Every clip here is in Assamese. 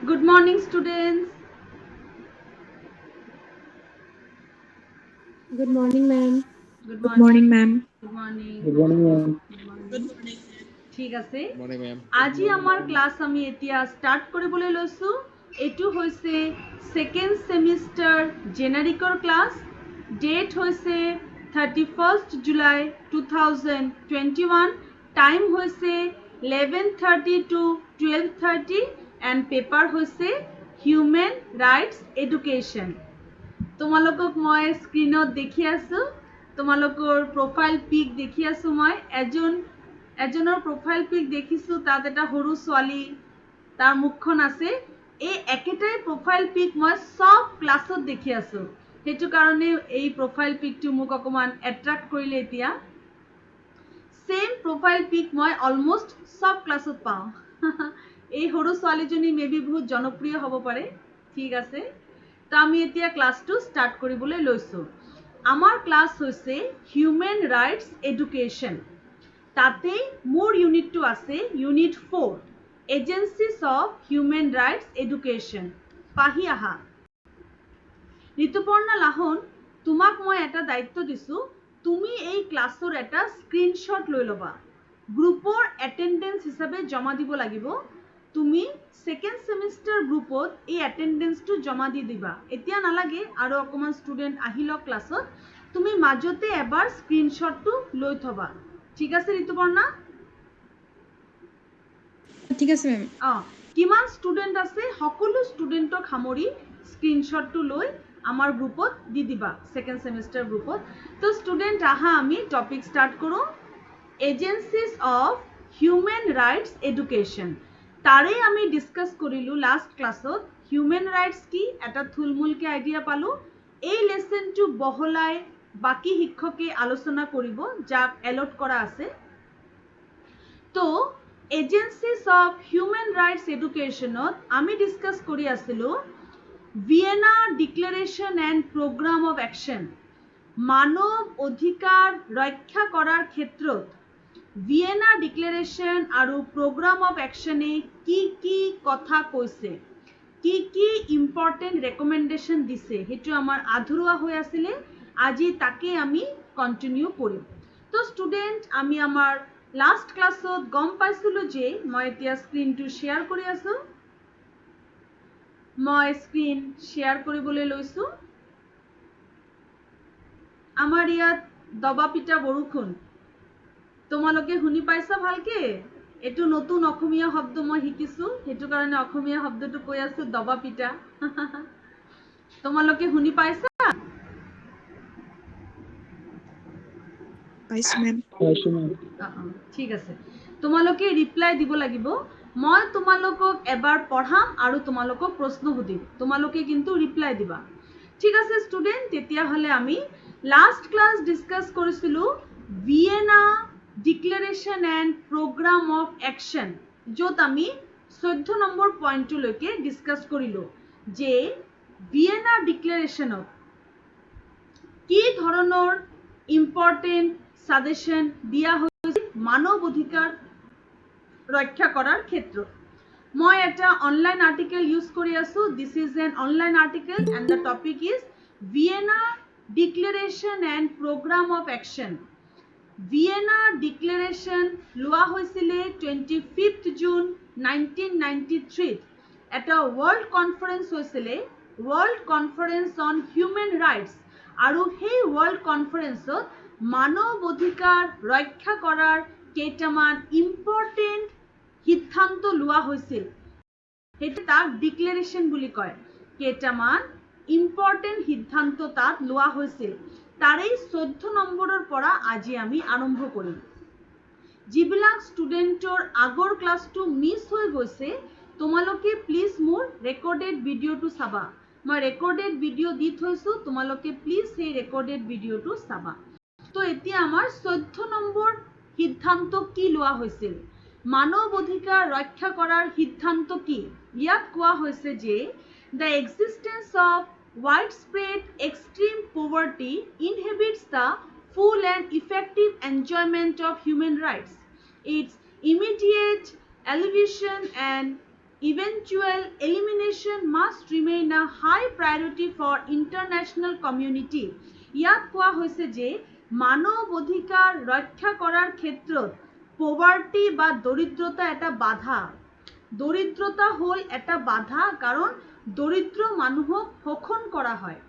Good morning, students. Good morning, ma'am. Good Good morning. morning, ma'am. Good morning. Good morning, ma'am. Good morning. ঠিক আছে Morning, ma'am. আজি আমাৰ ক্লাছ আমি এতিয়া ষ্টাৰ্ট কৰিবলৈ লৈছোঁ এইটো হৈছে সেকেন্ড সেমিষ্টাৰ জেনেৰিকৰ ক্লাছ ডেট হৈছে 31st জুলাই 2021 টাইম হৈছে 11:30 to 12:30 এণ্ড পেপাৰ হৈছে হিউমেন ৰাইটছ এডুকেশ্যন তোমালোকক মই স্ক্ৰীনত দেখি আছোঁ তোমালোকৰ প্ৰফাইল পিক দেখি আছোঁ মই এজনৰ প্ৰফাইল পিক দেখিছোঁ তাত এটা সৰু ছোৱালী তাৰ মুখখন আছে এই একেটাই প্ৰফাইল পিক মই সব ক্লাছত দেখি আছোঁ সেইটো কাৰণে এই প্ৰফাইল পিকটো মোক অকমান এট্ৰাক্ট কৰিলে এতিয়া সেম প্ৰফাইল পিক মই অলমোষ্ট সব ক্লাছত পাওঁ এই সৰু ছোৱালীজনী মেবি বহুত জনপ্ৰিয় হ'ব পাৰে ঠিক আছে তো আমি এতিয়া ক্লাছটো ষ্টাৰ্ট কৰিবলৈ লৈছোঁ আমাৰ ক্লাছ হৈছে হিউমেন ৰাইটছ এডুকেশ্যন তাতে মোৰ ইউনিটটো আছে unit 4 agencies of human rights education পাহি আহা ঋতুপৰ্ণা লাহন তোমাক মই এটা দায়িত্ব দিছোঁ তুমি এই ক্লাছৰ এটা স্ক্ৰীনশ্বট লৈ ল'বা গ্ৰুপৰ এটেণ্ডেঞ্চ হিচাপে জমা দিব লাগিব তুমি সেকেন্ড সেমিষ্টাৰ গ্ৰুপত এই এটেণ্ডেঞ্চটো জমা দি দিবা এতিয়া নালাগে আৰু অকমান ষ্টুডেণ্ট আহি লওক ক্লাছত তুমি মাজতে এবাৰ স্ক্ৰীনশ্বটটো লৈ থবা ঠিক আছে ঋতুপৰ্ণা ঠিক আছে মেম কিমান ষ্টুডেণ্ট আছে সকলো ষ্টুডেণ্টক সামৰি স্ক্ৰীনশ্বটটো লৈ আমাৰ গ্ৰুপত দি দিবা সেকেন্ড সেমিষ্টাৰ গ্ৰুপত তো ষ্টুডেণ্ট আহা আমি টপিক ষ্টাৰ্ট কৰোঁ agencies of human rights education তাৰে আমি ডিছকাছ কৰিলোঁ লাষ্ট ক্লাছত হিউমেন ৰাইটছ কি এটা থুলমূলকৈ আইডিয়া পালোঁ এই লেচনটো বহলাই বাকী শিক্ষকে আলোচনা কৰিব যাক এলট কৰা আছে তো এজেন্সিজ অফ হিউমেন ৰাইটছ এডুকেশ্যনত আমি ডিছকাছ কৰি আছিলোঁ Vienna declaration and programme of action মানৱ অধিকাৰ ৰক্ষা কৰাৰ ক্ষেত্ৰত ভিয়েনা ডিক্লেৰেশ্যন আৰু প্ৰগ্ৰাম অফ একশ্যনে কি কথা কৈছে কি ইম্পৰ্টেণ্ট ৰেকমেণ্ডেশ্যন দিছে সেইটো আমাৰ আধৰুৱা হৈ আছিলে আজি তাকে আমি কণ্টিনিউ কৰিম তো ষ্টুডেণ্ট আমি আমাৰ লাষ্ট ক্লাছত গম পাইছিলোঁ যে মই এতিয়া স্ক্ৰীনটো শ্বেয়াৰ কৰি আছোঁ মই স্ক্ৰীন শ্বেয়াৰ কৰিবলৈ লৈছোঁ আমাৰ ইয়াত দবা পিটা বৰষুণ তোমালোকে শুনি পাইছা ভালকে এইটো নতুন অসমীয়া শব্দ মই শিকিছোঁ সেইটো কাৰণে অসমীয়া শব্দটো কৈ আছোঁ দবা পিটা তোমালোকে শুনি পাইছা পাইছো মেম ঠিক আছে তোমালোকে ৰিপ্লাই দিব লাগিব মই তোমালোকক এবাৰ পঢ়াম আৰু তোমালোকক প্ৰশ্ন সুধিম তোমালোকে কিন্তু ৰিপ্লাই দিবা ঠিক আছে ষ্টুডেণ্ট তেতিয়াহ'লে আমি লাষ্ট ক্লাছ ডিছকাছ কৰিছিলোঁ Vienna declaration and programme of action য'ত আমি 14 নম্বৰ পইণ্টলৈকে ডিছকাছ কৰিলোঁ যে ভিয়েনা ডিক্লেৰেশ্যনত কি ধৰণৰ ইম্পৰ্টেণ্ট সাজেশন দিয়া হৈছে মানৱ অধিকাৰ ৰক্ষা কৰাৰ ক্ষেত্ৰত মই এটা অনলাইন আৰ্টিকেল ইউজ কৰি আছোঁ this is an online article and the topic is Vienna declaration and programme of action Vienna declaration লোৱা হৈছিলে 25th জুন 1993 এটা ৱৰ্ল্ড কনফাৰেন্স হৈছিলে world conference on human rights আৰু সেই ৱৰ্ল্ড কনফাৰেন্সত মানৱ অধিকাৰ ৰক্ষা কৰাৰ কেইটামান ইম্পৰ্টেণ্ট সিদ্ধান্ত লোৱা হৈছিল সেইটো তাক ডিক্লেৰেশ্যন বুলি কয় কেইটামান ইম্পৰ্টেণ্ট সিদ্ধান্ত তাত লোৱা হৈছিল তাৰেই 14 নম্বৰৰ পৰা আজি আমি আৰম্ভ কৰিম যিবিলাক ষ্টুডেণ্টৰ আগৰ ক্লাছটো মিছ হৈ গৈছে তোমালোকে প্লিজ মোৰ ৰেকৰ্ডেড ভিডিঅ'টো চাবা মই ৰেকৰ্ডেড ভিডিঅ' দি থৈছোঁ তোমালোকে প্লিজ সেই ৰেকৰ্ডেড ভিডিঅ'টো চাবা তো এতিয়া আমাৰ 14 নম্বৰ সিদ্ধান্ত কি লোৱা হৈছিল মানৱ অধিকাৰ ৰক্ষা কৰাৰ সিদ্ধান্ত কি ইয়াত কোৱা হৈছে যে the existence of widespread extreme poverty inhibits the full and effective enjoyment of human rights its immediate alleviation and eventual elimination must remain a high priority for international community. ইয়াত কোৱা হৈছে যে মানৱ অধিকাৰ ৰক্ষা কৰাৰ ক্ষেত্ৰত পভাৰ্টি বা দৰিদ্ৰতা এটা বাধা। দৰিদ্ৰতা হ'ল এটা বাধা কাৰণ দৰিদ্ৰ মানুহক শোষণ কৰা হয়।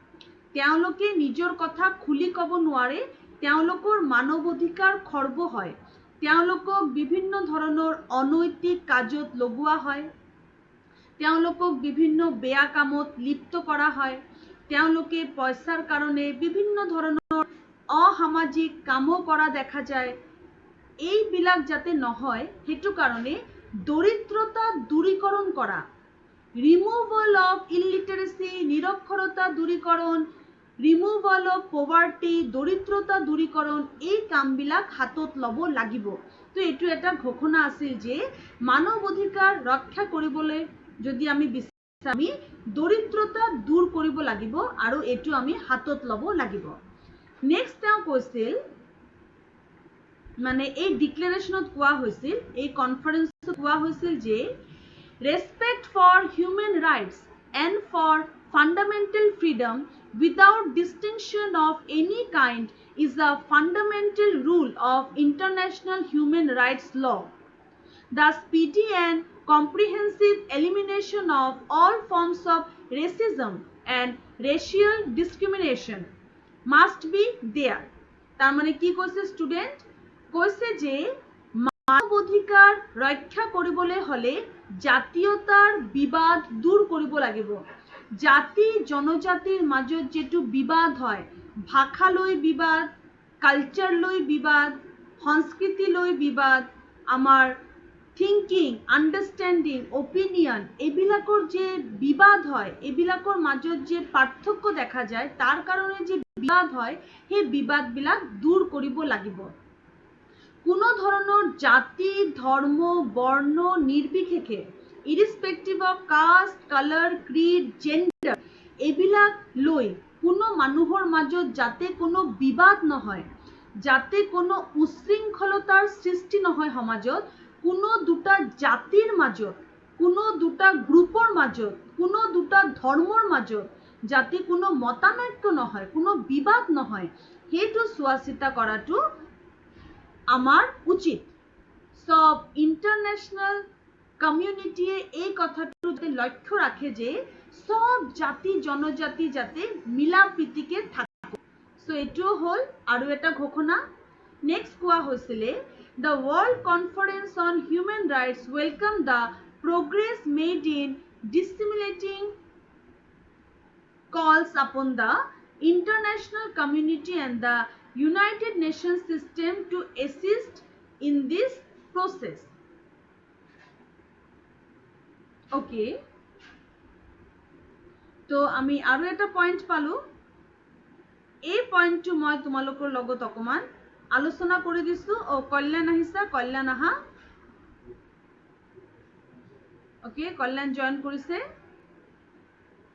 তেওঁলোকে নিজৰ কথা খুলি ক'ব নোৱাৰে, তেওঁলোকৰ মানৱ অধিকাৰ খৰ্ব হয়, তেওঁলোকক বিভিন্ন ধৰণৰ অনৈতিক কাজত লগোৱা হয়, তেওঁলোকক বিভিন্ন বেয়া কামত লিপ্ত কৰা হয়, তেওঁলোকে পইচাৰ কাৰণে বিভিন্ন ধৰণৰ অসামাজিক কামো কৰা দেখা যায়। এইবিলাক যাতে নহয় সেইটো কাৰণে দৰিদ্ৰতা দূৰীকৰণ কৰা, ৰিমুভেল অফ ইলিটাৰেসি, নিৰক্ষৰতা দূৰীকৰণ, ৰিমুভেল অফ পভাৰ্টি, দৰিদ্ৰতা দূৰীকৰণ, এই কামবিলাক হাতত ল'ব লাগিব। তো এইটো এটা ঘোষণা আছিল যে মানৱ অধিকাৰ ৰক্ষা কৰিবলৈ যদি আমি বিচাৰো আমি দৰিদ্ৰতা দূৰ কৰিব লাগিব আৰু এইটো আমি হাতত ল'ব লাগিব। নেক্সট তেওঁ কৈছিল মানে এই ডিক্লেৰেশ্যনত কোৱা হৈছিল, এই কনফাৰেন্সত কোৱা হৈছিল যে respect for human rights and for fundamental freedom without distinction of any kind is a fundamental rule of international human rights law. The speedy and comprehensive elimination of all forms of racism and racial discrimination must be there. তার মানে কি কৈছে স্টুডেন্ট? কৈছে যে মানৱ অধিকাৰ ৰক্ষা কৰিবলৈ হলে জাতীয়তাৰ বিবাদ দূৰ কৰিব লাগিব। জাতি জনজাতিৰ মাজত যেটো বিবাদ হয়, ভাষালৈ বিবাদ, কালচাৰলৈ বিবাদ, সংস্কৃতিলৈ বিবাদ, আমাৰ থিংকিং, আণ্ডাৰষ্টেণ্ডিং, অপিনিয়ন, এইবিলাকৰ যে বিবাদ হয়, এইবিলাকৰ মাজত যে পাৰ্থক্য দেখা যায়, তাৰ কাৰণে যে বিবাদ হয়, সেই বিবাদবিলাক দূৰ কৰিব লাগিব। কোনো ধৰণৰ জাতি, ধৰ্ম, বৰ্ণ নিৰ্বিশেষে irrespective of caste, color, creed, gender, এইবিলাক লৈ কোনো মানুহৰ মাজত যাতে কোনো বিবাদ নহয়, যাতে কোনো উশৃংখলতাৰ সৃষ্টি নহয় সমাজত, কোনো দুটা জাতিৰ মাজত, কোনো দুটা গ্ৰুপৰ মাজত, কোনো দুটা ধৰ্মৰ মাজত যাতে কোনো মতানৈক্য নহয়, কোনো বিবাদ নহয়, সেইটো চোৱা চিতা কৰাটো আমাৰ উচিত। সব ইন্টাৰন্যাশনাল কমিউনিটিয়ে এই কথাটো যাতে লক্ষ্য ৰাখে যে সব জাতি জনজাতি যাতে মিলা প্ৰীতিকে থাকে। সো এইটো হল আৰু এটা ঘোষণা। নেক্সট কোৱা হৈছিলে the World Conference on Human Rights welcomed the progress made in disseminating calls upon the international community and the United Nations system to assist in this process. Okay, তো আমি আৰু এটা পইণ্ট পালো। এই পইণ্টটো মই তোমালোকৰ লগত অকমান আলোচনা কৰি দিছো। কল্যাণ আহিছা, কল্যাণ আহা। ওকে, কল্যাণ জয়েন কৰিছে।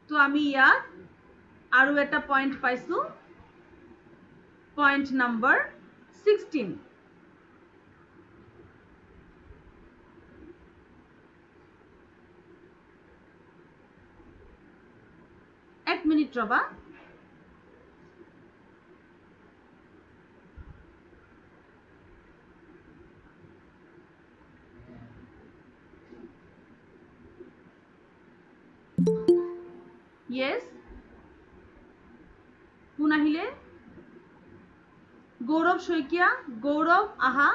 তো আমি ইয়াত আৰু এটা পইণ্ট পাইছো, পইণ্ট নাম্বাৰ 16। এক মিনিট ৰবা। Yes, কোন আহিলে? গৌৰৱ শইকীয়া, গৌৰৱ আহা।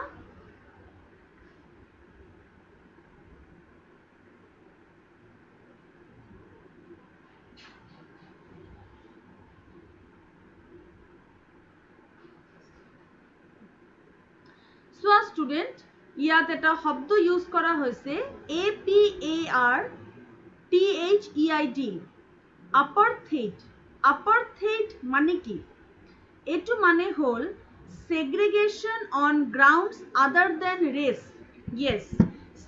চোৱা ষ্টুডেন্ট, ইয়াত এটা শব্দ ইউজ কৰা হৈছে APARTHEID, apartheid। apartheid মানে কি? এইটো মানে হল segregation on grounds other than race. Yes,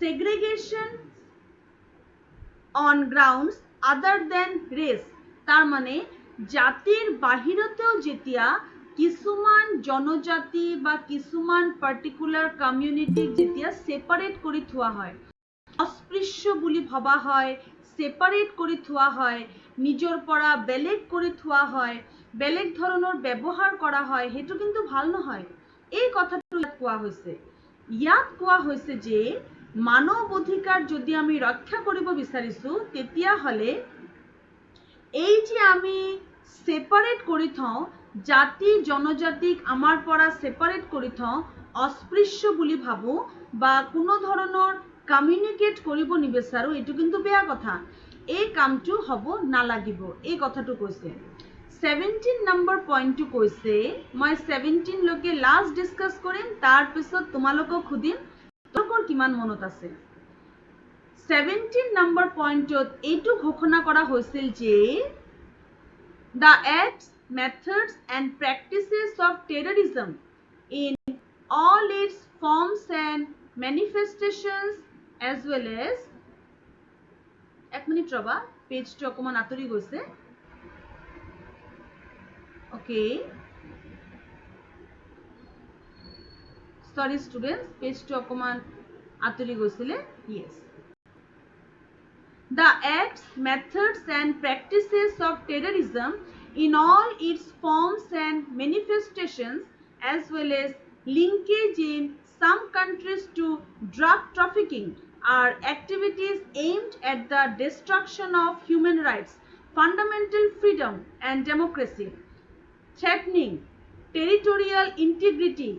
segregation on grounds other than race, তার মানে জাতিৰ বাহিৰতেও যেতিয়া কিছুমান জনজাতি বা কিছুমান পাৰ্টিকুলাৰ কমিউনিটিক যেতিয়া সেপাৰেট কৰি থোৱা হয়, অস্পৃশ্য বুলি ভবা হয়, সেপাৰেট কৰি থোৱা হয়, নিজৰ পৰা বেলেগ কৰি থোৱা হয়, বেলেগ ধৰণৰ ব্যৱহাৰ কৰা হয়, সেইটো কিন্তু ভাল নহয়। এই কথাটো ইয়াত কোৱা হৈছে। ইয়াত কোৱা হৈছে যে মানৱ অধিকাৰ যদি আমি ৰক্ষা কৰিব বিচাৰিছো তেতিয়াহ'লে এই যে আমি সেপাৰেট কৰি থওঁ, জাতি জনজাতিক আমাৰ পৰা সেপাৰেট কৰি থওঁ, অস্পৃশ্য বুলি ভাবো বা কোনো ধৰণৰ কমিউনিকেট কৰিব নিবিচাৰো, এইটো কিন্তু বেয়া কথা। এই কামটো হ'ব নালাগিব, এই কথাটো কৈছে। 17 নম্বৰ পইণ্টটো কৈছে, মই 17 লৈকে লাষ্ট ডিছকাছ কৰিম, তাৰপিছত তোমালোকক সুধিম তোমালোকৰ কিমান মনত আছে। 17 নম্বৰ পইণ্টত এইটো ঘোষণা কৰা হৈছিল যে the acts, methods and practices of terrorism in all its forms and manifestations as well as এক মিনিট ৰবা, পেজটো অকমান আঁতৰি গৈছে। Okay, sorry students, পেজটো অকমান আঁতৰি গৈছিলে। Yes, the acts, methods and practices of terrorism in all its forms and manifestations as well as linkage in some countries to drug trafficking are activities aimed at the destruction of human rights, fundamental freedom and democracy, threatening territorial integrity,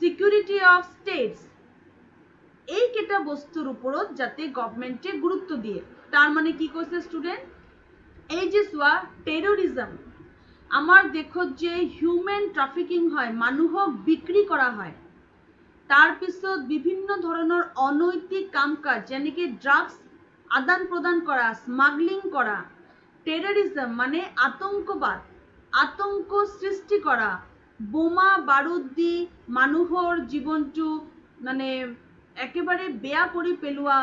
security of states. এই কেটা বস্তুৰ ওপৰত যাতে গভৰ্নমেন্টে গুৰুত্ব দিয়ে। তাৰ মানে কি কৈছে স্টুডেন্ট, এই যে চোৱা টেৰৰিজম, আমাৰ দেশত যে হিউমেন ট্ৰাফিকিং হয়, মানুহক বিক্ৰী কৰা হয়, তাৰপিছত বিভিন্ন ধৰণৰ অনৈতিক কাম কাজ যেনেকে ড্ৰাগছ আদান প্ৰদান কৰা, স্মাগলিং কৰা, টেৰৰিজম মানে আতংকবাদ, আতংক সৃষ্টি কৰা, বোমা বাৰুদ দি মানুহৰ জীৱনটো মানে একেবাৰে বেয়া কৰি পেলোৱা,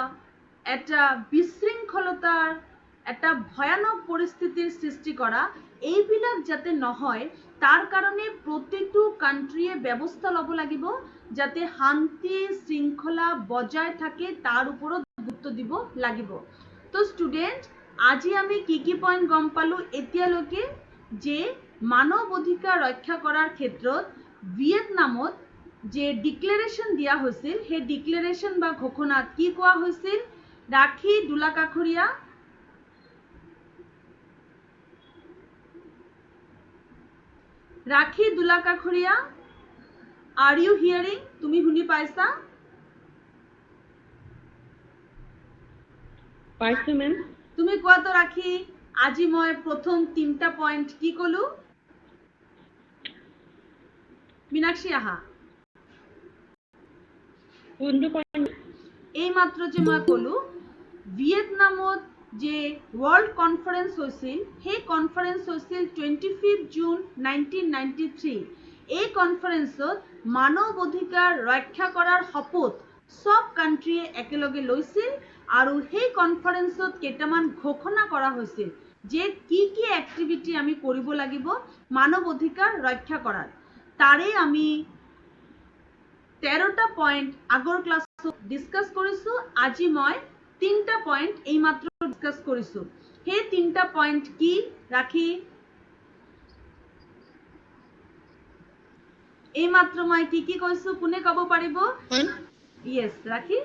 এটা বিশৃংখলতাৰ এটা ভয়ানক পৰিস্থিতিৰ সৃষ্টি কৰা, এইবিলাক যাতে নহয় তাৰ কাৰণে প্ৰতিটো কান্ট্ৰিয়ে ব্যৱস্থা ল'ব লাগিব যাতে শান্তি শৃংখলা বজাই থাকে, তাৰ ওপৰত গুৰুত্ব দিব লাগিব। তো ষ্টুডেন্ট, আজি আমি কি পইণ্ট গম পালো এতিয়ালৈকে, যে মানৱ অধিকাৰ ৰক্ষা কৰাৰ ক্ষেত্ৰত ভিয়েটনামত যে ডিক্লেৰেশ্যন দিয়া হৈছিল, সেই ডিক্লেৰেশ্যন বা ঘোষণাত কি কোৱা হৈছিল, ৰাখি দোলাকাষৰীয়া, ৰাখি দোলাকাষৰীয়া, আৰ ইউ হিয়াৰিং? তুমি শুনি পাইছা? পাইছো মেম। তুমি কোৱা তো ৰাখি, আজি মই প্ৰথম 3টা পইণ্ট কি কলো? মীনাক্ষী আহা। কোনটো পইণ্ট? এই মাত্ৰ যে মই কলো ভিয়েটনামত যে ওয়াৰ্ল্ড কনফাৰেন্স হৈছিল, সেই কনফাৰেন্স হৈছিল 25 জুন 1993। এই কনফাৰেন্সত মানৱ অধিকাৰ ৰক্ষা কৰাৰ শপত সব কান্ট্ৰিয়ে একেলগে লৈছিল আৰু সেই কনফাৰেন্সত কেইটামান ঘোষণা কৰা হৈছিল যে কি এক্টিভিটি আমি কৰিব লাগিব মানৱ অধিকাৰ ৰক্ষা কৰাৰ। তাৰে আমি 13টা পইণ্ট আগৰ ক্লাছত ডিসকাস কৰিছো, আজি মই 3টা পইণ্ট এই মাত্ৰ ডিসকাস কৰিছো। সেই 3টা পইণ্ট কি ৰাখি? এই মাত্ৰ মই কি কৈছো কোনে ক'ব পাৰিব? ইয়েস ৰাখি।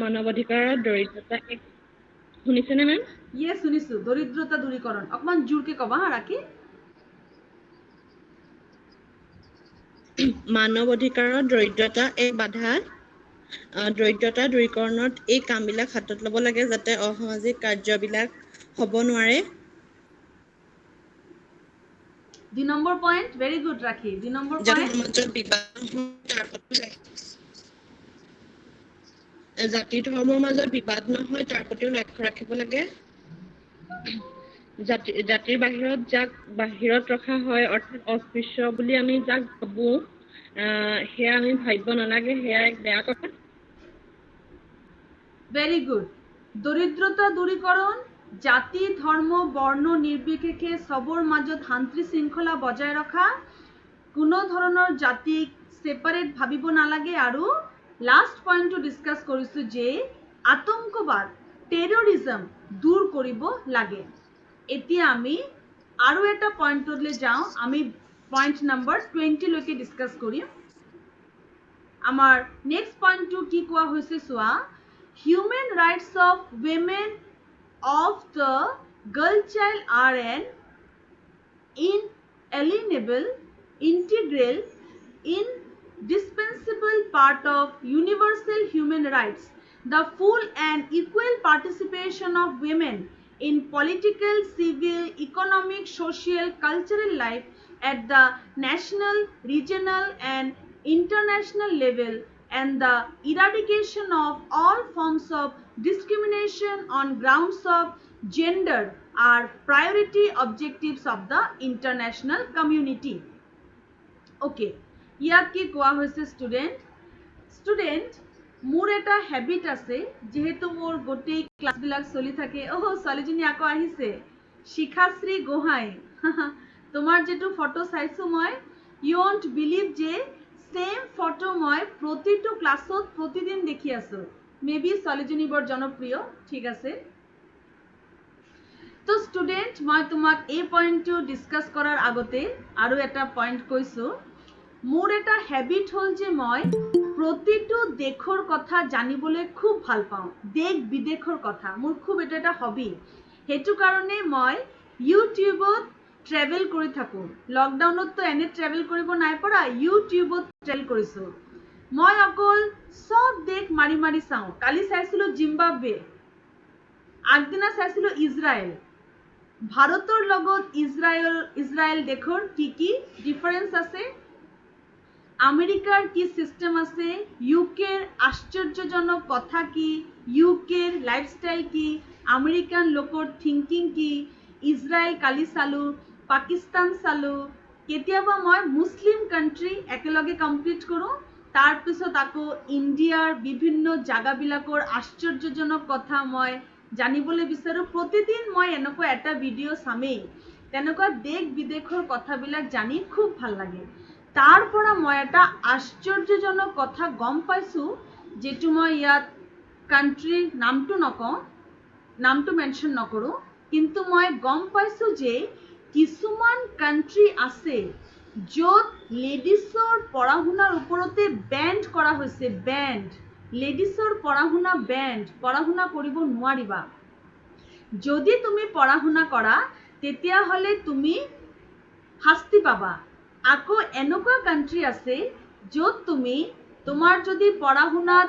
মানৱ অধিকাৰৰ দৰিদ্ৰতা এক, শুনিছেনে মেম? ইয়েস শুনিছো, দৰিদ্ৰতা দূৰীকৰণ, অকমান জোৰকে ক'বা হা ৰাখি। মানৱ অধিকাৰৰ দৰিদ্ৰতা এক বাধা, দৰিদ্ৰতা দূৰীকৰণত এই কামবিলাক হাতত ল'ব লাগে যাতে অসামাজিক কাৰ্যবিলাক হ'ব নোৱাৰে। 2 নম্বৰ পইণ্ট, ভেৰি গুড ৰাখি। 2 নম্বৰ পইণ্ট, জাতি ধৰ্মৰ মাজত বিবাদ নহয় তাৰ প্ৰতিও লক্ষ্য ৰাখিব লাগে। জাতিৰ বাহিৰত যাক বাহিৰত ৰখা হয়, অৰ্থাৎ অস্পৃশ্য বুলি আমি যাক ভাবো, সেয়া আমি ভাবিব নালাগে, সেয়া এক বেয়া কথা। Very good. দৰিদ্ৰতা দূৰীকৰণ, জাতি ধৰ্ম বৰ্ণ নিৰ্বিশেষে সবৰ মাজত শান্তি শৃংখলা বজাই ৰখা, কোনো ধৰণৰ জাতিক সেপাৰেট ভাবিব নালাগে আৰু লাষ্ট পইণ্টটো ডিছকাছ কৰিছোঁ যে আতংকবাদ টেৰৰিজম দূৰ কৰিব লাগে। এতিয়া আমি আৰু এটা পইণ্টলৈ যাওঁ, আমি পইণ্ট নম্বৰ 20 লৈকে ডিছকাছ কৰিম। আমাৰ নেক্সট পইণ্টটো কি কোৱা হৈছে চোৱা, human rights of women of the girl child are an inalienable, integral, indispensable part of universal human rights. The full and equal participation of women in political, civil, economic, social, cultural life at the national, regional and international level, and the eradication of all forms of discrimination on grounds of gender are priority objectives of the international community. Okay, ইয়াত কি কোৱা হৈছে ষ্টুডেণ্ট মোৰ এটা হেবিট আছে, যেহেতু মোৰ গোটেই ক্লাছবিলাক চলি থাকে। ছোৱালীজনী আকৌ আহিছে, শিখাশ্ৰী গোহাঁই। তোমাৰ যেটো ফটো চাইছো মই, ইউ won't believe যে সেম ফটো মই প্ৰতিটো ক্লাছত প্ৰতিদিন দেখি আছো। মেবি ছোৱালীজনী বৰ জনপ্ৰিয়, ঠিক আছে। তো ষ্টুডেণ্ট, মই তোমাক এই পইণ্টটো ডিছকাছ কৰাৰ আগতে আৰু এটা পইণ্ট কৈছোঁ। মোৰ এটা হেবিট হ'ল যে মই প্ৰতিটো দেশৰ কথা জানিবলৈ খুব ভাল পাওঁ, দেশ বিদেশৰ কথা মোৰ খুব এটা হবি। সেইটো কাৰণে মই ইউটিউবত ট্ৰেভেল কৰি থাকোঁ। লকডাউনততো এনে ট্ৰেভেল কৰিব নাই পৰা, ইউটিউবত ট্ৰেভেল কৰিছোঁ। মই অকল সব দেশ মাৰি মাৰি চাওঁ। কালি চাইছিলোঁ জিম্বাবৱে, আগদিনা চাইছিলোঁ ইজৰাইল। ভাৰতৰ লগত ইজৰাইল দেশৰ কি কি ডিফাৰেন্স আছে, আমেৰিকাৰ কি সিস্টেম আছে, ইউকেৰ আশ্চৰ্যজনক কথা কি, ইউকেৰ লাইফষ্টাইল কি, আমেৰিকান লোকৰ থিংকিং কি, ইজৰাইল কালি চালোঁ, পাকিস্তান চালোঁ। কেতিয়াবা মই মুছলিম কাণ্ট্ৰি একেলগে কমপ্লিট কৰোঁ, তাৰপিছত আকৌ ইণ্ডিয়াৰ বিভিন্ন জাগাবিলাকৰ আশ্চৰ্যজনক কথা মই জানিবলৈ বিচাৰোঁ। প্ৰতিদিন মই এনেকুৱা এটা ভিডিঅ' চামেই, তেনেকুৱা দেশ বিদেশৰ কথাবিলাক জানি খুব ভাল লাগে। তাৰ পৰা মই এটা আশ্চৰ্যজনক কথা গম পাইছোঁ, যেটো মই ইয়াত কাণ্ট্ৰিৰ নামটো নকওঁ, নামটো মেনশ্যন নকৰোঁ, কিন্তু মই গম পাইছোঁ যে কিছুমান কাণ্ট্ৰি আছে য'ত লেডিছৰ পঢ়া শুনাৰ ওপৰতে বেণ্ড কৰা হৈছে। বেণ্ড, লেডিছৰ পঢ়া শুনা কৰিব নোৱাৰিবা। যদি তুমি পঢ়া শুনা কৰা তেতিয়াহ'লে তুমি শাস্তি পাবা। আকৌ এনেকুৱা কাণ্ট্ৰি আছে য'ত তোমাৰ যদি পঢ়া শুনাত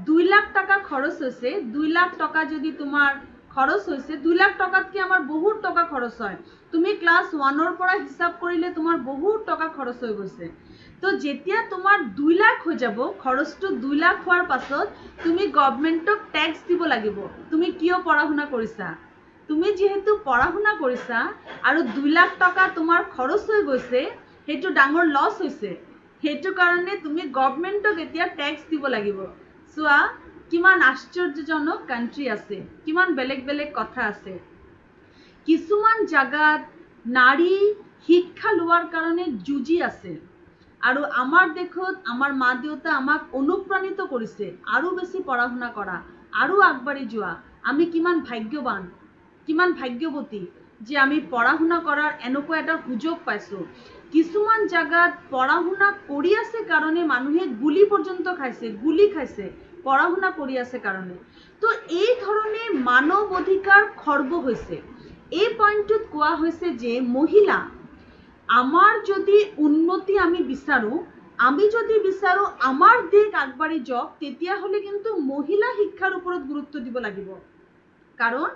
2 লাখ টকা খৰচ হৈছে, 2 লাখ টকা যদি তোমাৰ খৰচ হৈছে, 2 লাখ টকাতকৈ আমাৰ বহুত টকা খৰচ হয়। তুমি ক্লাছ 1ৰ পৰা হিচাপ কৰিলে তোমাৰ বহুত টকা খৰচ হৈ গৈছে। তো যেতিয়া তোমাৰ 2 লাখ হৈ যাব, খৰচটো 2 লাখ হোৱাৰ পাছত তুমি গভৰ্ণমেণ্টক টেক্স দিব লাগিব। তুমি কিয় পঢ়া শুনা কৰিছা, তুমি যিহেতু পঢ়া শুনা কৰিছা আৰু 2 লাখ টকা তোমাৰ খৰচ হৈ গৈছে, সেইটো ডাঙৰ লছ হৈছে। সেইটো কাৰণে তুমি গভৰ্ণমেণ্টক এতিয়া টেক্স দিব লাগিব। চোৱা কিমান আশ্চৰ্যজনক কাণ্ট্ৰি আছে, কিমান বেলেগ বেলেগ কথা আছে। কিছুমান জাগাত নাৰী শিক্ষা লোৱাৰ কাৰণে যুঁজি আছে, আৰু আমাৰ দেশত আমাৰ মা দেউতা আমাক অনুপ্ৰাণিত কৰিছে আৰু বেছি পঢ়া শুনা কৰা, আৰু আগবাঢ়ি যোৱা। আমি কিমান ভাগ্যৱান, কিমান ভাগ্যৱতী যে আমি পঢ়া শুনা কৰাৰ এনেকুৱা এটা সুযোগ পাইছোঁ। কিছুমান জাগাত পঢ়া শুনা কৰি আছে কাৰণে মানুহে গুলি পৰ্যন্ত খাইছে, গুলি খাইছে পঢ়া শুনা কৰি আছে কাৰণে। তো এই ধৰণে মানৱ অধিকাৰ খৰ্ব হৈছে। এই পইণ্টটোত কোৱা হৈছে যে মহিলা, আমাৰ যদি উন্নতি আমি বিচাৰোঁ, আমি যদি বিচাৰোঁ আমাৰ দেশ আগবাঢ়ি যাওক, তেতিয়াহ'লে কিন্তু মহিলা শিক্ষাৰ ওপৰত গুৰুত্ব দিব লাগিব। কাৰণ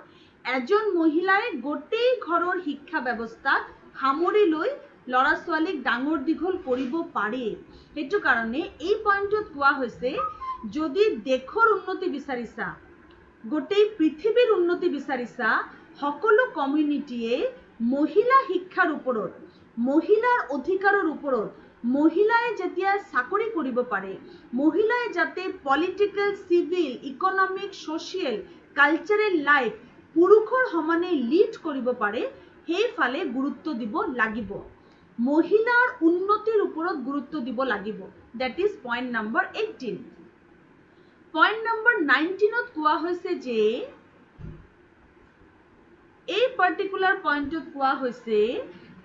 এজন মহিলাই গোটেই ঘৰৰ শিক্ষা ব্যৱস্থাত সামৰি লৈ ল'ৰা ছোৱালীক ডাঙৰ দীঘল কৰিব পাৰে। সেইটো কাৰণে এই পইণ্টটোত কোৱা হৈছে, যদি দেশৰ উন্নতি বিচাৰিছা, গোটেই পৃথিৱীৰ উন্নতি বিচাৰিছা, সকলো কমিউনিটিয়ে মহিলা শিক্ষাৰ ওপৰত, মহিলাৰ অধিকাৰৰ ওপৰত, মহিলাই যেতিয়া চাকৰি কৰিব পাৰে, মহিলাই যাতে political, civil, economic, social, cultural life পুৰুষৰ সমানে লিড কৰিব পাৰে, সেইফালে গুৰুত্ব দিব লাগিব। মহিলাৰ উন্নতিৰ ওপৰত গুৰুত্ব দিব লাগিব। That is point number 18। Point number 19ত কোৱা হৈছে যে এই পাৰ্টিকুলাৰ পইণ্টত কোৱা হৈছে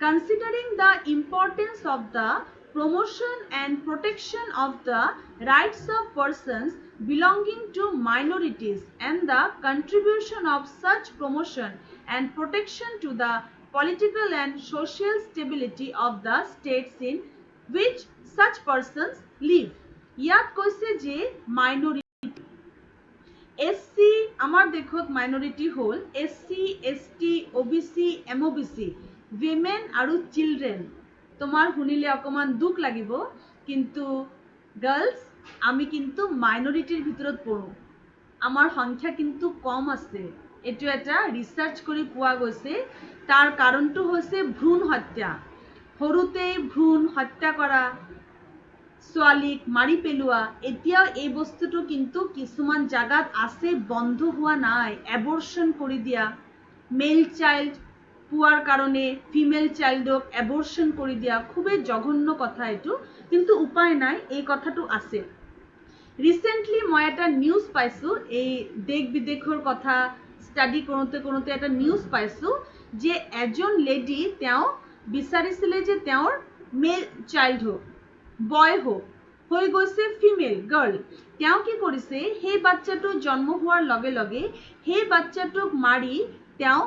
considering the importance of the promotion and protection of the rights of persons belonging to minorities and the contribution of such promotion and protection to the political and social stability of the states in which such persons live. ইয়াত কৈছে যে minority SC আমাৰ দেশত মাইনৰিটি হ'ল SC, ST, OBC, MOBC, women আৰু children. তোমাৰ শুনিলে অকমান দুখ লাগিব, কিন্তু গাৰ্লছ আমি কিন্তু মাইনৰিটিৰ ভিতৰত পঢ়ো। আমাৰ সংখ্যা কিন্তু কম আছে। এইটো এটা ৰিচাৰ্চ কৰি পোৱা গৈছে। তাৰ কাৰণটো হৈছে ভ্ৰূণ হত্যা। সৰুতেই ভ্ৰূণ হত্যা কৰা, ছোৱালীক মাৰি পেলোৱা। এতিয়াও এই বস্তুটো কিন্তু কিছুমান জাগাত আছে, বন্ধ হোৱা নাই। এবৰ্শন কৰি দিয়া, মেল চাইল্ড পোৱাৰ কাৰণে ফিমেল চাইল্ডক এবৰ্শন কৰি দিয়া, খুবেই জঘন্য কথা এইটো, কিন্তু উপায় নাই, এই কথাটো আছে। ৰিচেণ্টলি মই এটা নিউজ পাইছোঁ, এই দেশ বিদেশৰ কথা ষ্টাডি কৰোঁতে কৰোঁতে এটা নিউজ পাইছোঁ যে এজন লেডি তেওঁ বিচাৰিছিলে যে তেওঁৰ মেল চাইল্ড হোক, বয় হোক, হৈ গৈছে ফিমেল গাৰ্ল। তেওঁ কি কৰিছে, সেই বাচ্চাটো জন্ম হোৱাৰ লগে লগে সেই বাচ্চাটোক মাৰি তেওঁ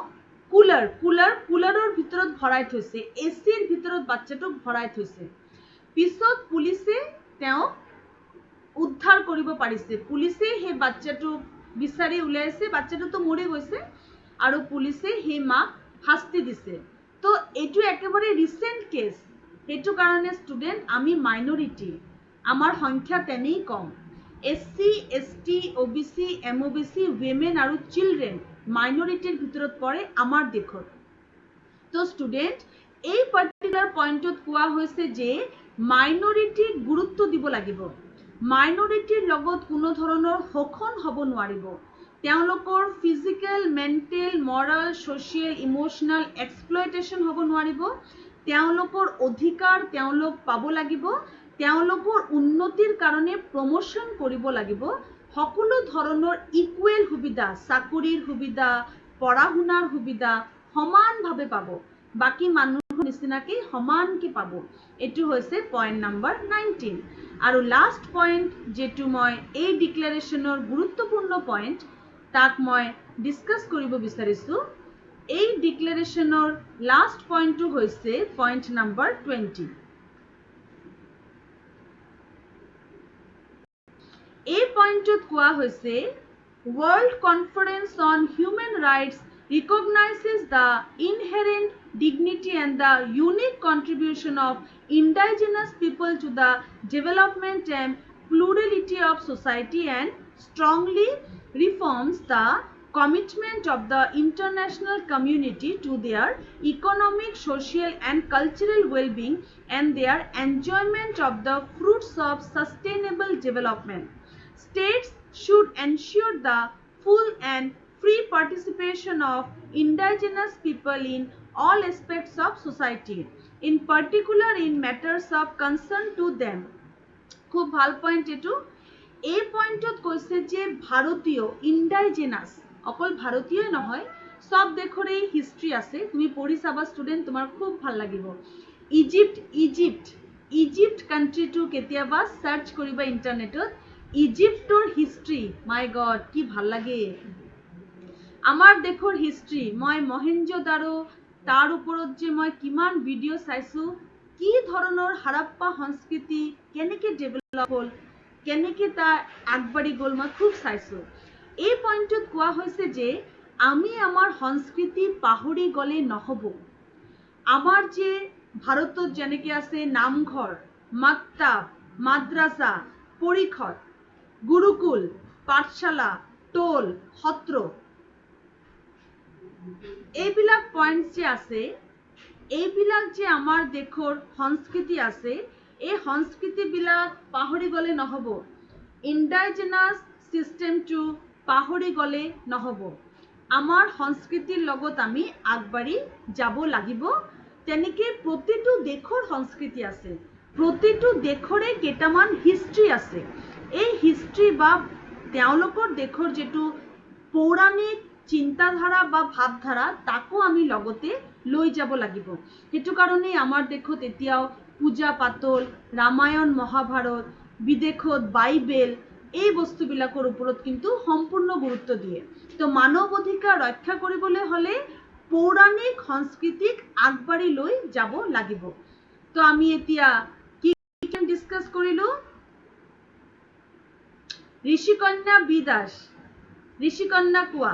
কুলাৰৰ ভিতৰত ভৰাই থৈছে, এচিৰ ভিতৰত বাচ্চাটোক ভৰাই থৈছে। পিছত পুলিচে তেওঁক উদ্ধাৰ কৰিব পাৰিছে। পুলিচে সেই বাচ্চাটোক বিচাৰি উলিয়াইছে, বাচ্চাটোতো মৰি গৈছে, আৰু পুলিচে সেই মাক শাস্তি দিছে। তো এইটো একেবাৰে ৰিচেণ্ট কেছ। সেইটো কাৰণে ষ্টুডেণ্ট আমি মাইনৰিটি, আমাৰ সংখ্যা তেনেই কম। SC, ST, OBC, MOBC, women আৰু children মাইনৰিটিৰ ভিতৰত পৰে আমাৰ দেশত। তো ষ্টুডেণ্ট এই পাৰ্টিকুলাৰ পইণ্টত কোৱা হৈছে যে মাইনৰিটিক গুৰুত্ব দিব লাগিব। মাইনৰিটিৰ লগত কোনো ধৰণৰ শোষণ হ'ব নোৱাৰিব। তেওঁলোকৰ physical, mental, Morrell, social, emotional exploitation হ'ব নোৱাৰিব। তেওঁলোকৰ অধিকাৰ তেওঁলোক পাব লাগিব। তেওঁলোকৰ উন্নতিৰ কাৰণে প্ৰমোশ্যন কৰিব লাগিব। সকলো ধৰণৰ ইকুৱেল সুবিধা, চাকৰিৰ সুবিধা, পঢ়া শুনাৰ সুবিধা সমানভাৱে পাব। বাকী মানুহৰ নিচিনাকৈ সমানকৈ পাব। এইটো হৈছে পইণ্ট নম্বৰ 19। আৰু লাষ্ট পইণ্ট যিটো মই এই ডিক্লেৰেশ্যনৰ গুৰুত্বপূৰ্ণ পইণ্ট, তাক মই ডিছকাছ কৰিব বিচাৰিছোঁ। এই ডিক্লেৰেশ্যনৰ লাষ্ট পইণ্টটো হৈছে পইণ্ট নম্বৰ 20। এই পইণ্টটোত কোৱা হৈছে World Conference on Human Rights recognizes the inherent dignity and the unique contribution of indigenous people to the development and plurality of society and strongly reforms the commitment of the international community to their economic, social and cultural well-being and their enjoyment of the fruits of sustainable development. States should ensure the full and free participation of indigenous people in all aspects of society, in particular in matters of concern to them. খুব ভাল পইণ্ট এইটো। এই পইণ্টত কৈছে যে ভাৰতীয় ইণ্ডিজিনাছ, অকল ভাৰতীয়ই নহয়, সব দেশৰে হিষ্ট্ৰী আছে। তুমি পঢ়ি চাবা ষ্টুডেণ্ট, তোমাৰ খুব ভাল লাগিব। ইজিপ্ট কাণ্ট্ৰিটো কেতিয়াবা চাৰ্চ কৰিবা ইণ্টাৰনেটত। ইজিপ্টৰ হিষ্ট্ৰী, মাই গড, কি ভাল লাগে। আমাৰ দেশৰ হিষ্ট্ৰী, মই মহেঞ্জোদাৰো, তাৰ ওপৰত যে মই কিমান ভিডিঅ' চাইছোঁ, কি ধৰণৰ হাৰাপ্পা সংস্কৃতি কেনেকৈ ডেভেলপ হ'ল, কেনেকৈ তাৰ আগবাঢ়ি গ'ল, মই খুব চাইছোঁ। এই পইণ্টটোত কোৱা হৈছে যে আমি আমাৰ সংস্কৃতি পাহৰি গ'লে নহ'ব। আমাৰ যে ভাৰতত যেনেকৈ আছে নামঘৰ, মাক্তাব, মাদ্ৰাছা, পৰিষদ, গুৰুকুল, পাঠশালা, টোল, সত্ৰ, এইবিলাক পইণ্ট যে আছে, এইবিলাক যে আমাৰ দেশৰ সংস্কৃতি আছে, এই সংস্কৃতিবিলাক পাহৰি গ'লে নহ'ব। ইণ্ডিজিনাছ চিষ্টেমটো পাহৰি গ'লে নহ'ব। আমাৰ সংস্কৃতিৰ লগত আমি আগবাঢ়ি যাব লাগিব। তেনেকৈ প্ৰতিটো দেশৰ সংস্কৃতি আছে, প্ৰতিটো দেশৰে কেইটামান হিষ্ট্ৰী আছে। এই হিষ্ট্ৰী বা তেওঁলোকৰ দেশৰ যেটো পৌৰাণিক চিন্তাধাৰা বা ভাৱধাৰা তাকো আমি লগতে লৈ যাব লাগিব। সেইটো কাৰণেই আমাৰ দেশত এতিয়াও পূজা পাতল, ৰামায়ণ মহাভাৰত, বিদেশত বাইবেল এই বস্তুবিলাকৰ ওপৰত কিন্তু সম্পূৰ্ণ গুৰুত্ব দিয়ে। তো মানৱ অধিকাৰ ৰক্ষা কৰিবলৈ হ'লে পৌৰাণিক সংস্কৃতিক আগবাঢ়ি লৈ যাব লাগিব। তো আমি এতিয়া কি ডিসকাস কৰিলো? ঋষিকন্যা বিদাস, ঋষিকন্যা কোৱা,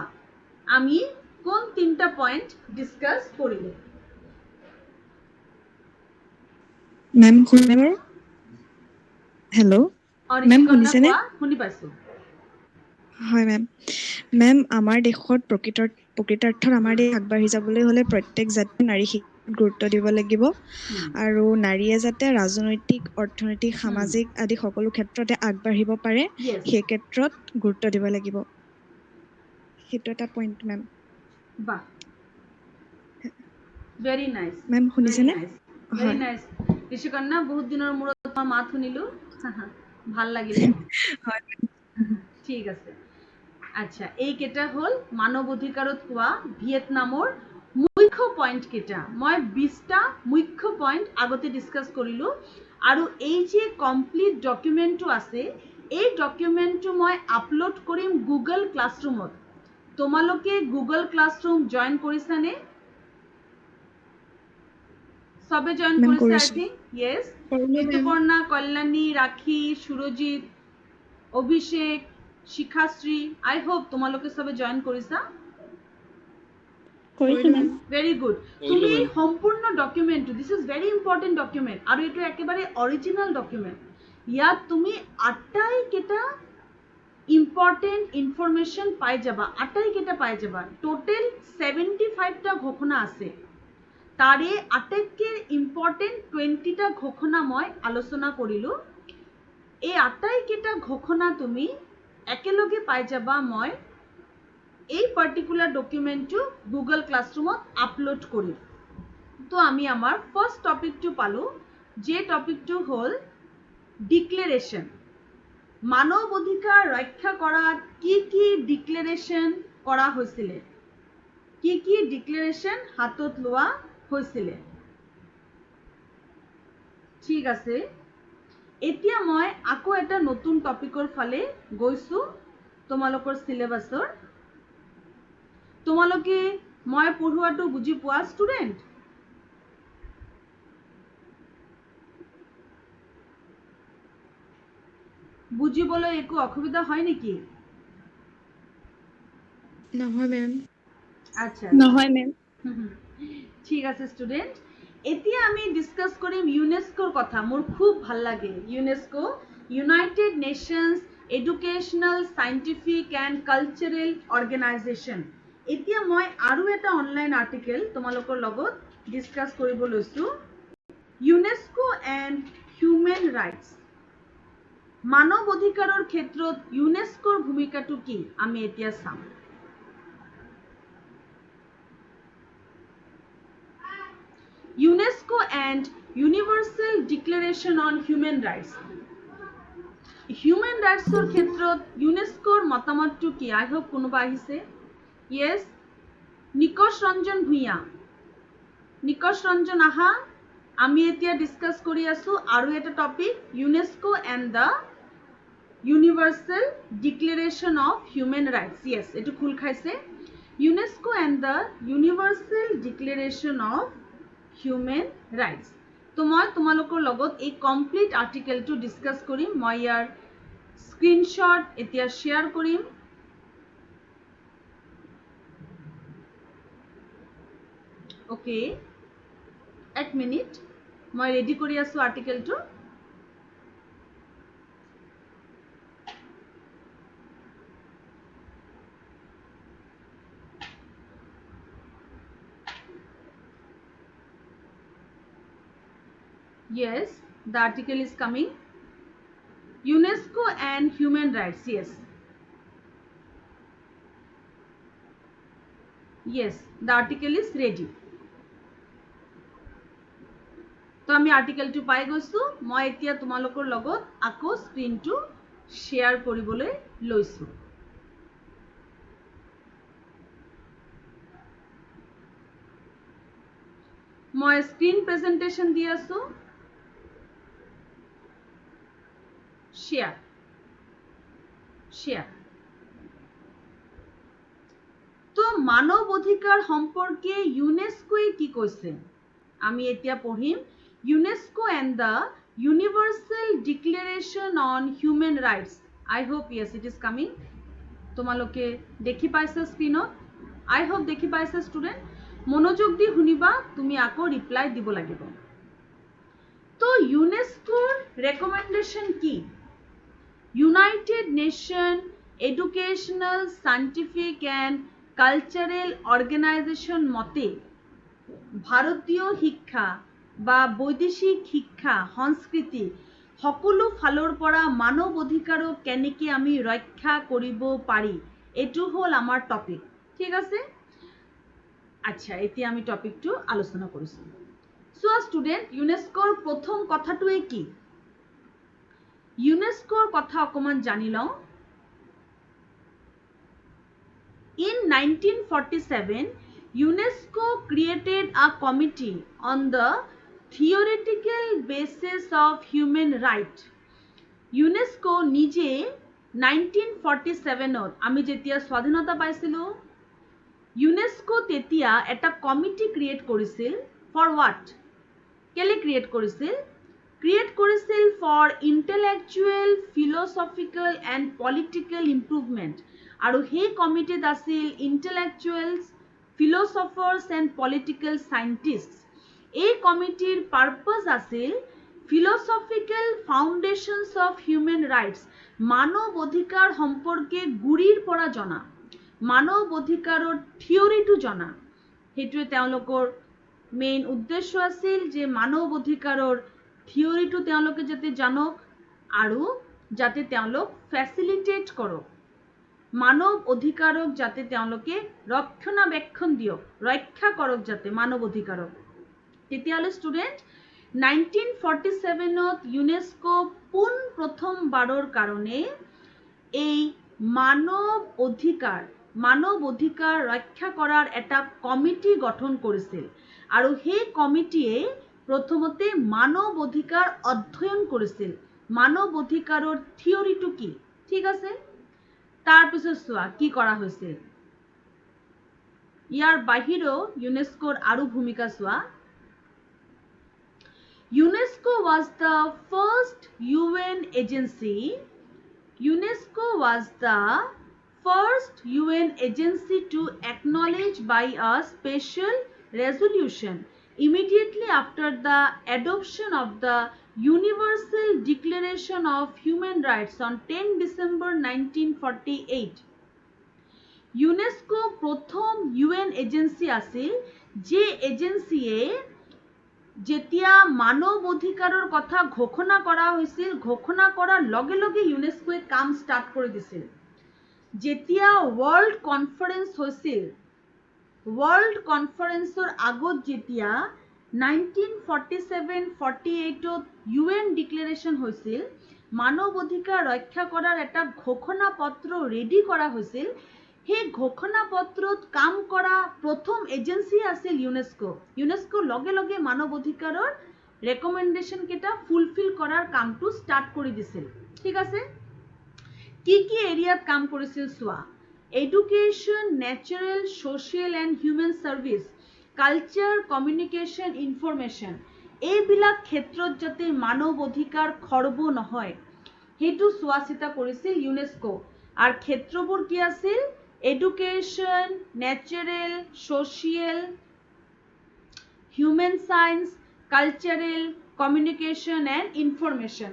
আমি কোন তিনটা পয়েন্ট ডিসকাস কৰিলো? ম্যাম শুনিছেনে? হেল্ল' মেম ঋষিকন্যা শুনিছেনে? কোৱা, শুনি পাইছো। হয় মেম। মেম আমাৰ দেশত প্ৰকৃতাৰ্থত আমাৰ দেশ আগবাঢ়ি যাবলৈ হ'লে প্ৰত্যেক জাতি নাৰী শিক্ষাত গুৰুত্ব দিব লাগিব আৰু নাৰীয়ে যাতে ৰাজনৈতিক, অৰ্থনৈতিক, সামাজিক আদি সকলো ক্ষেত্ৰতে আগবাঢ়িব পাৰে Yes. সেই ক্ষেত্ৰত গুৰুত্ব দিব লাগিব। সেইটো এটা পইণ্ট মেম। বাহ, ভেৰি নাইস। মেম শুনিছেনে? ভেৰি হয় নাইস। ঋষিকন্যা, বহুত দিনৰ মূৰত তোমাৰ মাত শুনিলো। ভাল লাগিলে। হয় ঠিক আছে। আচ্ছা, এইকেইটা হ'ল মানৱ অধিকাৰত কোৱা ভিয়েটনামৰ মুখ্য পইণ্ট কেইটা। মই 20টা মুখ্য পইণ্ট আগতে ডিসকাস কৰিলো আৰু এই যে কমপ্লিট ডকুমেণ্টটো আছে, এই ডকুমেণ্টটো মই আপলোড কৰিম গুগল ক্লাছৰুমত। তোমালোকে গুগল ক্লাছৰুম জইন কৰিছানে? সবে জইন মেম কৰিছে আই কৰিছো। থিংক? ইয়েস। কৰিলো মেম। ঋতুপৰ্ণা, কল্যাণী, ৰাখী, সুৰজিৎ, অভিষেক, শিখাশ্ৰী, আই হোপ তোমালোকে সবে জইন কৰিছা। কৰিছো মেম। Very good. তুমি সম্পূৰ্ণ document, this is very important document আৰু এইটো একেবাৰে অরিজিনাল ডকুমেন্ট। ইয়াত তুমি আটাই কেইটা ইম্পর্টেন্ট ইনফরমেশন পাই যাবা, আটাই কেইটা পাই যাবা। টোটাল 75টা ঘোষণা আছে, তাৰে আটাইতকৈ ইম্পৰ্টেণ্ট 20টা ঘোষণা মই আলোচনা কৰিলো। এই আটাইকেইটা ঘোষণা তুমি একেলগে পাই যাবা মই এই পাৰ্টিকুলাৰ ডকুমেণ্টটো গুগল ক্লাছৰুমত আপলোড কৰিম। তো আমি আমাৰ ফাৰ্ষ্ট টপিকটো পালো, যে টপিকটো হ'ল ডিক্লেৰেশ্যন। মানৱ অধিকাৰ ৰক্ষা কৰাত কি কি ডিক্লেৰেশ্যন কৰা হৈছিলে, কি কি ডিক্লেৰেশ্যন হাতত লোৱা হৈছিলে। ঠিক আছে, এতিয়া মই আকৌ এটা নতুন টপিকৰ ফালে গৈছো তোমালোকৰ সিলেবাসৰ। তোমালোকে মই পঢ়ুৱাটো বুজি পোৱা ষ্টুডেন্ট? বুজিবলৈ একো অসুবিধা হয় নেকি? নহয় মেম। আচ্ছা নহয় মেম। ঠিক আছে ষ্টুডেন্ট, এতিয়া আমি ডিসকাস কৰিম ইউনেস্কোৰ কথা। মোৰ খুব ভাল লাগে UNESCO, United Nations educational, scientific and cultural organisation. এতিয়া মই আৰু এটা অনলাইন আৰ্টিকেল তোমালোকৰ লগত ডিসকাস কৰিব লৈছো, ইউনেস্কো এণ্ড হিউমেন ৰাইটস। মানৱ অধিকাৰৰ ক্ষেত্ৰত ইউনেস্কোৰ ভূমিকাটো কি আমি এতিয়া চাম। UNESCO and Universal Declaration on Human Rights. Human ৰাইটসৰ ক্ষেত্ৰত ইউনেস্কোৰ মতামতটো কি? আই হোপ কোনোবা আহিছে। ইয়েস, নিকশ ৰঞ্জন ভূঞা। নিকশ ৰঞ্জন আহা। আমি এতিয়া ডিসকাস কৰি আছো আৰু এটা topic, UNESCO and the universal declaration of human rights. Yes, এইটো খোল খাইছে। UNESCO and the universal declaration of human rights. তো মই তোমালোকৰ লগত এই কমপ্লিট আৰ্টিকেলটো ডিসকাস কৰিম। মই ইয়াৰ স্ক্ৰীনশ্বট এতিয়া শ্বেয়াৰ কৰিম। ওকে, এক মিনিট, মই ৰেডি কৰি আছো আৰ্টিকেলটো। Yes, the article is coming. UNESCO and human rights. Yes. Yes, the article is ready. তো আমি আৰ্টিকেলটো পাই গৈছো। মই এতিয়া তোমালোকৰ লগত আকৌ স্ক্ৰীনটো শ্বেয়াৰ কৰিবলৈ লৈছোঁ। মই স্ক্ৰীন প্ৰেজেণ্টেশ্যন দি আছোঁ। শ্বেয়াৰ। তো মানৱ অধিকাৰ সম্পৰ্কে ইউনেস্কোয়ে কি কৈছে? আমি এতিয়া পঢ়িম UNESCO and the universal declaration on human rights. I hope yes it is coming. তোমালোকে দেখি পাইছা স্ক্ৰীনত? আই হোপ দেখি পাইছা ষ্টুডেণ্ট? মনোযোগ দি শুনিবা, তুমি আকৌ ৰিপ্লাই দিব লাগিব। তো ইউনেস্কোৰ ৰেকমেণ্ডেশ্যন কি? United nation educational scientific and cultural organisation মতে ভাৰতীয় শিক্ষা বা বৈদেশিক শিক্ষা সংস্কৃতি সকলো ফালৰ পৰা মানৱ অধিকাৰক কেনেকৈ আমি ৰক্ষা কৰিব পাৰি, এইটো হ'ল আমাৰ টপিক। ঠিক আছে? আচ্ছা, এতিয়া আমি টপিকটো আলোচনা কৰিছোঁ। চোৱা ষ্টুডেণ্ট, ইউনেস্কোৰ প্ৰথম কথাটোৱে কি? ইউনেস্কোৰ কথা অকণমান জানি লওঁ। In 1947, UNESCO created a committee on the theoretical basis of human right. UNESCO নিজে 1947ত আমি যেতিয়া স্বাধীনতা পাইছিলোঁ, ইউনেস্কো তেতিয়া এটা কমিটি ক্ৰিয়েট কৰিছিল। For what? কেলে ক্ৰিয়েট কৰিছিল? ক্ৰিয়েট কৰিছিল for intellectual, philosophical and political improvement. আৰু সেই কমিটিত আছিল intellectuals, philosophers and political scientist. এই কমিটিৰ পাৰ্পজ আছিল philosophical foundations of human rights, মানৱ অধিকাৰ সম্পৰ্কে গুৰিৰ পৰা জনা, মানৱ অধিকাৰৰ থিয়ৰিটো জনা। সেইটোৱে তেওঁলোকৰ মেইন উদ্দেশ্য আছিল যে মানৱ অধিকাৰৰ থিয়ৰিটো তেওঁলোকে যাতে জানক আৰু যাতে তেওঁলোক ফেচিলিটেট কৰক, মানৱ অধিকাৰক যাতে তেওঁলোকে ৰক্ষণাবেক্ষণ দিয়ক, ৰক্ষা কৰক যাতে মানৱ অধিকাৰক। তেতিয়াহ'লে ষ্টুডেণ্ট 1947ত ইউনেস্কো পোন প্ৰথমবাৰৰ কাৰণে এই মানৱ অধিকাৰ ৰক্ষা কৰাৰ এটা কমিটি গঠন কৰিছিল। আৰু সেই কমিটিয়ে প্ৰথমতে মানৱ অধিকাৰ অধ্যয়ন কৰিছিল, মানৱ অধিকাৰৰ থিয়ৰিটো কি। ঠিক আছে? তাৰপিছত চোৱা কি কৰা হৈছিল। ইয়াৰ বাহিৰেও ইউনেস্কোৰ আৰু ভূমিকা চোৱা। UNESCO was the first UN agency. UNESCO was the first UN agency to acknowledge by a special resolution immediately after the adoption of the Universal Declaration of Human Rights on 10 December 1948. UNESCO প্ৰথম UN এজেন্সি আছিল যে এজেন্সিয়ে যেতিয়া মানৱ অধিকাৰৰ কথা ঘোষণা কৰা হৈছিল, ঘোষণা কৰাৰ লগে লগে ইউনেস্কোয়ে কাম ষ্টাৰ্ট কৰি দিছিল। যেতিয়া ৱৰ্ল্ড কনফাৰেন্স হৈছিল, ৱৰ্ল্ড কনফাৰেন্সৰ আগত যেতিয়া 1947-48ত UN ডিক্লেৰেশ্যন হৈছিল, মানৱ অধিকাৰ ৰক্ষা কৰাৰ এটা ঘোষণা পত্ৰ ৰেডি কৰা হৈছিল, সেই ঘোষণা পত্ৰত কাম কৰা প্ৰথম এজেন্সি আছিল ইউনেস্কো। ইউনেস্কো লগে লগে মানৱ অধিকাৰৰ ৰেকমেণ্ডেশ্যন কেইটা ফুলফিল কৰাৰ কামটো ষ্টাৰ্ট কৰি দিছিল। ঠিক আছে? কি কি এৰিয়াত কাম কৰিছিল চোৱা। Education, natural, social and human service, culture, communication, information, এইবিলাক ক্ষেত্ৰত যাতে মানৱ অধিকাৰ খৰ্ব নহয় সেইটো চোৱা চিতা কৰিছিল ইউনেস্কো। আৰু ক্ষেত্ৰবোৰ কি আছিল? Education, natural, social, human science, cultural, communication and information,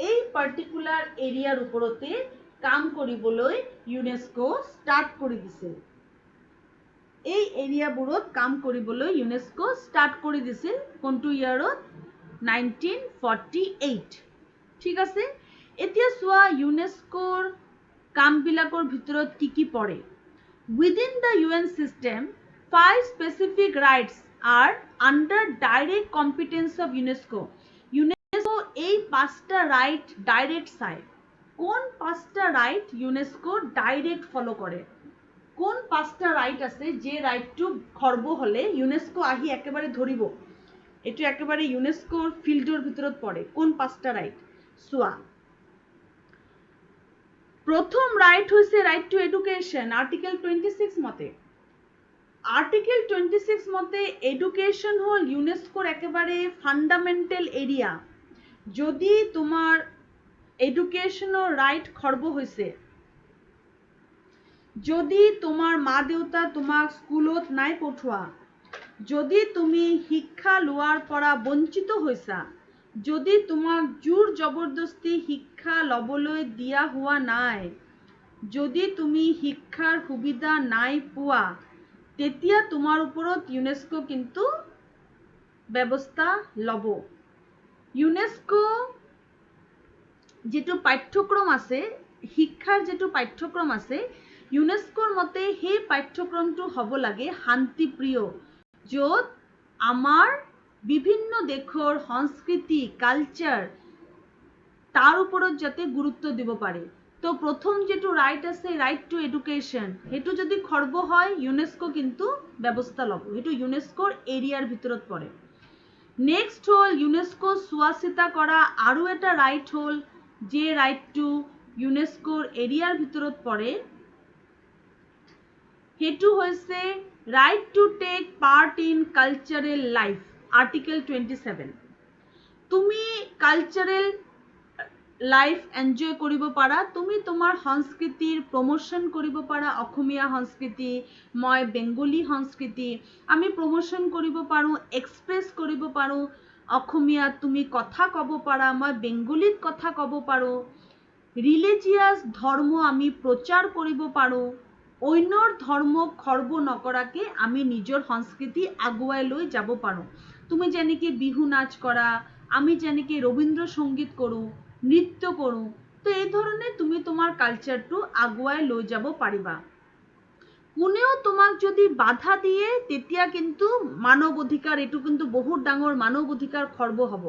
এই পাৰ্টিকুলাৰ এৰিয়াৰ ওপৰতে কাম কৰিবলৈ ইউনেস্কো ষ্টাৰ্ট কৰি দিছিল। এই এৰিয়াবোৰত কাম কৰিবলৈ ইউনেস্কো ষ্টাৰ্ট কৰি দিছিল কোনটো ইয়াৰত? 1948। ঠিক আছে? এতিয়া চোৱা ইউনেস্কোৰ কামবিলাকৰ ভিতৰত কি কি পৰে। Within the UN system, 5 specific rights are under direct competence of UNESCO. UNESCO এই 5টা ৰাইট ডাইৰেক্ট চায়। কোন পাঁচটা ৰাইট ইউনেস্কো ডাইৰেক্ট ফলো কৰে? কোন পাঁচটা ৰাইট আছে যে ৰাইটটো খৰ্ব হলে ইউনেস্কো আহি একেবাৰে ধৰিব, এইটো একেবাৰে ইউনেস্কোৰ ফিল্ডৰ ভিতৰত পৰে? কোন পাঁচটা ৰাইট চোৱা। প্রথম রাইট হইছে রাইট টু এডুকেশন, আর্টিকেল 26 মতে। আর্টিকেল 26 মতে এডুকেশন হল ইউনেস্কোর একেবারে ফান্ডামেন্টাল এরিয়া। যদি তোমার এডুকেশনৰ ৰাইট খৰ্ব হইছে, যদি তোমাৰ মা দেউতা তোমাক স্কুলত নাই পঠোৱা, যদি তুমি শিক্ষা লোৱাৰ পৰা বঞ্চিত হৈছা, যদি তোমাক জোৰ জবৰদস্তি শিক্ষা লবলৈ দিয়া হোৱা নাই, যদি তুমি শিক্ষাৰ সুবিধা নাই পোৱা, তেতিয়া তোমাৰ ওপৰত ইউনেস্কো কিন্তু ব্যৱস্থা লব। ইউনেস্কো যেটো পাঠ্যক্ৰম আছে, শিক্ষাৰ যেটো পাঠ্যক্ৰম আছে, ইউনেস্কোৰ মতে সেই পাঠ্যক্ৰমটো হ'ব লাগে শান্তিপ্ৰিয়, য'ত আমাৰ বিভিন্ন দেশৰ সংস্কৃতি কালচাৰ তাৰ ওপৰত যাতে গুৰুত্ব দিব পাৰে। তো প্রথম যেটো রাইট আছে রাইট টু এডুকেশন, সেইটো যদি খর্ব হয় ইউনেস্কো কিন্তু ব্যবস্থা লব, সেইটো ইউনেস্কোর এরিয়ার ভিতৰত পড়ে। নেক্সট হল ইউনেস্কো চোৱা চিতা কৰা আৰু এটা ৰাইট হল যে ৰাইটটো ইউনেস্কোৰ এৰিয়াৰ ভিতৰত পড়ে, সেইটো হৈছে right to take part in cultural life, article 27। তুমি কালচাৰেল লাইফ এনজয় কৰিব পাৰা, তুমি তোমাৰ সংস্কৃতিৰ প্ৰমোশন কৰিব পাৰা। অসমীয়া সংস্কৃতি, মই বেংগলী সংস্কৃতি আমি প্ৰমোশন কৰিব পাৰোঁ, এক্সপ্ৰেছ কৰিব পাৰোঁ। অসমীয়াত তুমি কথা ক'ব পাৰা, মই বেংগলীত কথা ক'ব পাৰোঁ। ৰিলিজিয়াছ ধৰ্ম আমি প্ৰচাৰ কৰিব পাৰোঁ। অন্যৰ ধৰ্মক খৰ্ব নকৰাকে আমি নিজৰ সংস্কৃতি আগুৱাই লৈ যাব পাৰোঁ। তুমি যেনেকৈ বিহু নাচ কৰা, আমি যেনেকৈ ৰবীন্দ্ৰ সঙ্গীত কৰোঁ, নৃত্য কৰোঁ, তো এই ধৰণে তুমি তোমাৰ কালচাৰটো আগুৱাই লৈ যাব পাৰিবা। কোনেও তোমাক যদি বাধা দিয়ে তেতিয়া কিন্তু মানৱ অধিকাৰ, এইটো কিন্তু বহুত ডাঙৰ মানৱ অধিকাৰ খৰ্ব হ'ব।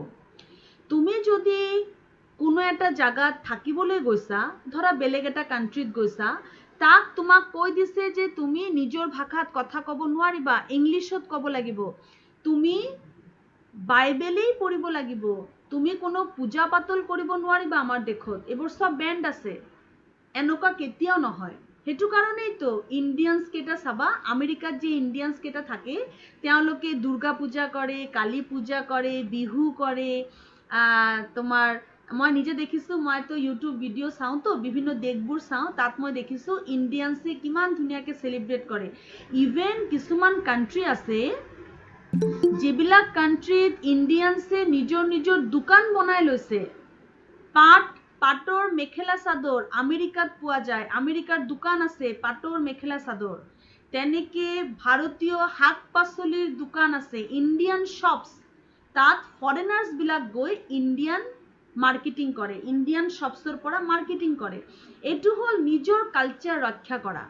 তুমি যদি কোনো এটা জাগাত থাকিবলৈ গৈছা, ধৰা বেলেগ এটা কাণ্ট্ৰিত গৈছা, তাক তোমাক কৈ দিছে যে তুমি নিজৰ ভাষাত কথা ক'ব নোৱাৰিবা, ইংলিছত ক'ব লাগিব, তুমি বাইবেলেই পঢ়িব লাগিব, তুমি কোনো পূজা পাতল কৰিব নোৱাৰিবা আমাৰ দেশত, এইবোৰ সব বেণ্ড আছে। এনেকুৱা কেতিয়াও নহয়। সেইটো কাৰণেই তো ইণ্ডিয়ানছ কেইটা চাবা, আমেৰিকাত যে ইণ্ডিয়ানছ কেইটা থাকে তেওঁলোকে দুৰ্গা পূজা কৰে, কালী পূজা কৰে, বিহু কৰে। তোমাৰ মই নিজে দেখিছোঁ, মইতো ইউটিউব ভিডিঅ' চাওঁ, তো বিভিন্ন দেশবোৰ চাওঁ, তাত মই দেখিছোঁ ইণ্ডিয়ানছে কিমান ধুনীয়াকৈ চেলিব্ৰেট কৰে। ইভেন কিছুমান কাণ্ট্ৰি আছে যিবিলাক কাণ্ট্ৰিত ইণ্ডিয়ানছে নিজৰ নিজৰ দোকান বনাই লৈছে। পাটৰ মেখেলা চাদৰ আমেৰিকাত পোৱা যায়, আমেৰিকাৰ দোকান আছে পাটৰ মেখেলা চাদৰ। তেনেকে ভাৰতীয় শাক পাচলিৰ দোকান আছে, ইণ্ডিয়ান শ্বপছ, তাত ফৰেনাৰ্ছ বিলাক গৈ ইণ্ডিয়ান মাৰ্কেটিং কৰে, ইণ্ডিয়ান শ্বপছৰ পৰা মাৰ্কেটিং কৰে। এইটো হ'ল নিজৰ কালচাৰ ৰক্ষা কৰা।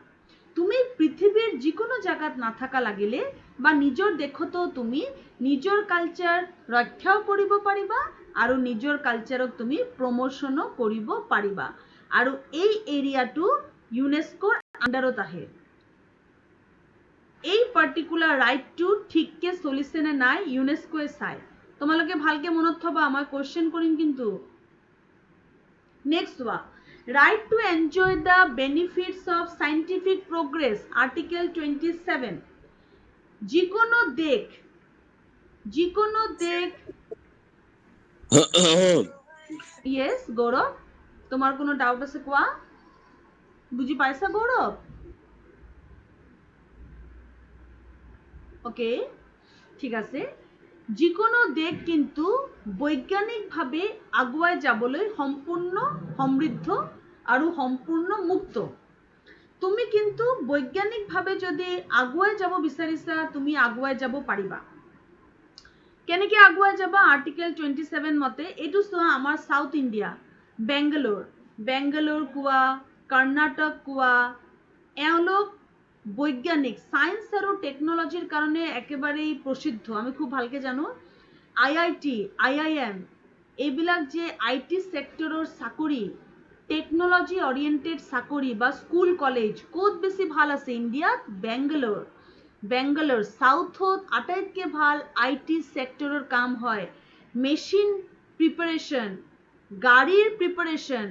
তুমি পৃথিৱীৰ যিকোনো জাগাত নাথাকা লাগিলে বা নিজৰ দেশতো তুমি নিজৰ কালচাৰ ৰক্ষাও কৰিব পাৰিবা আৰু নিজৰ কালচাৰক তুমি প্ৰমোশনো কৰিব পাৰিবা। আৰু এই এৰিয়াটো ইউনেস্কোৰ আণ্ডাৰত আহে। এই পাৰ্টিকুলাৰ ৰাইটটো ঠিককে চলিছে নে নাই ইউনেস্কোৱে চাই। তোমালোকে ভালকে মনত থবা, মই কোৱেশ্চন কৰিম কিন্তু। নেক্সট চোৱা, right to enjoy the benefits of scientific progress, article 27। যিকোনো দেশ yes গৌৰৱ, তোমাৰ কোনো ডাউট আছে কোৱা? বুজি পাইছা গৌৰৱ? ওকে, ঠিক আছে। যিকোনো দেশ কিন্তু বৈজ্ঞানিকভাৱে আগুৱাই যাবলৈ সম্পূৰ্ণ সমৃদ্ধ আৰু সম্পূৰ্ণ মুক্ত। তুমি কিন্তু বৈজ্ঞানিকভাৱে যদি আগুৱাই যাব বিচাৰিছা, তুমি আগুৱাই যাব পাৰিবা। কেনেকৈ আগুৱাই যাবা? আৰ্টিকেল 27 মতে এইটো চোৱা, আমাৰ সাউথ ইণ্ডিয়া, বেংগালোৰ কোৱা, কৰ্ণাটক কোৱা, এওঁলোক বৈজ্ঞানিক সায়েন্স আৰু টেকনলজিৰ কাৰণে একেবাৰেই প্ৰসিদ্ধ। আমি খুব ভালকে জানো IIT, IIM এইবিলাক যে IT সেক্টৰৰ চাকৰি, টেকনলজি অৰিয়েণ্টেড চাকৰি বা স্কুল কলেজ ক'ত বেছি ভাল আছে ইণ্ডিয়াত? বেংগালোৰ সাউথত আটাইতকৈ ভাল IT সেক্টৰৰ কাম হয়। মেচিন প্ৰিপাৰেশ্যন, গাড়ীৰ প্ৰিপাৰেশ্যন,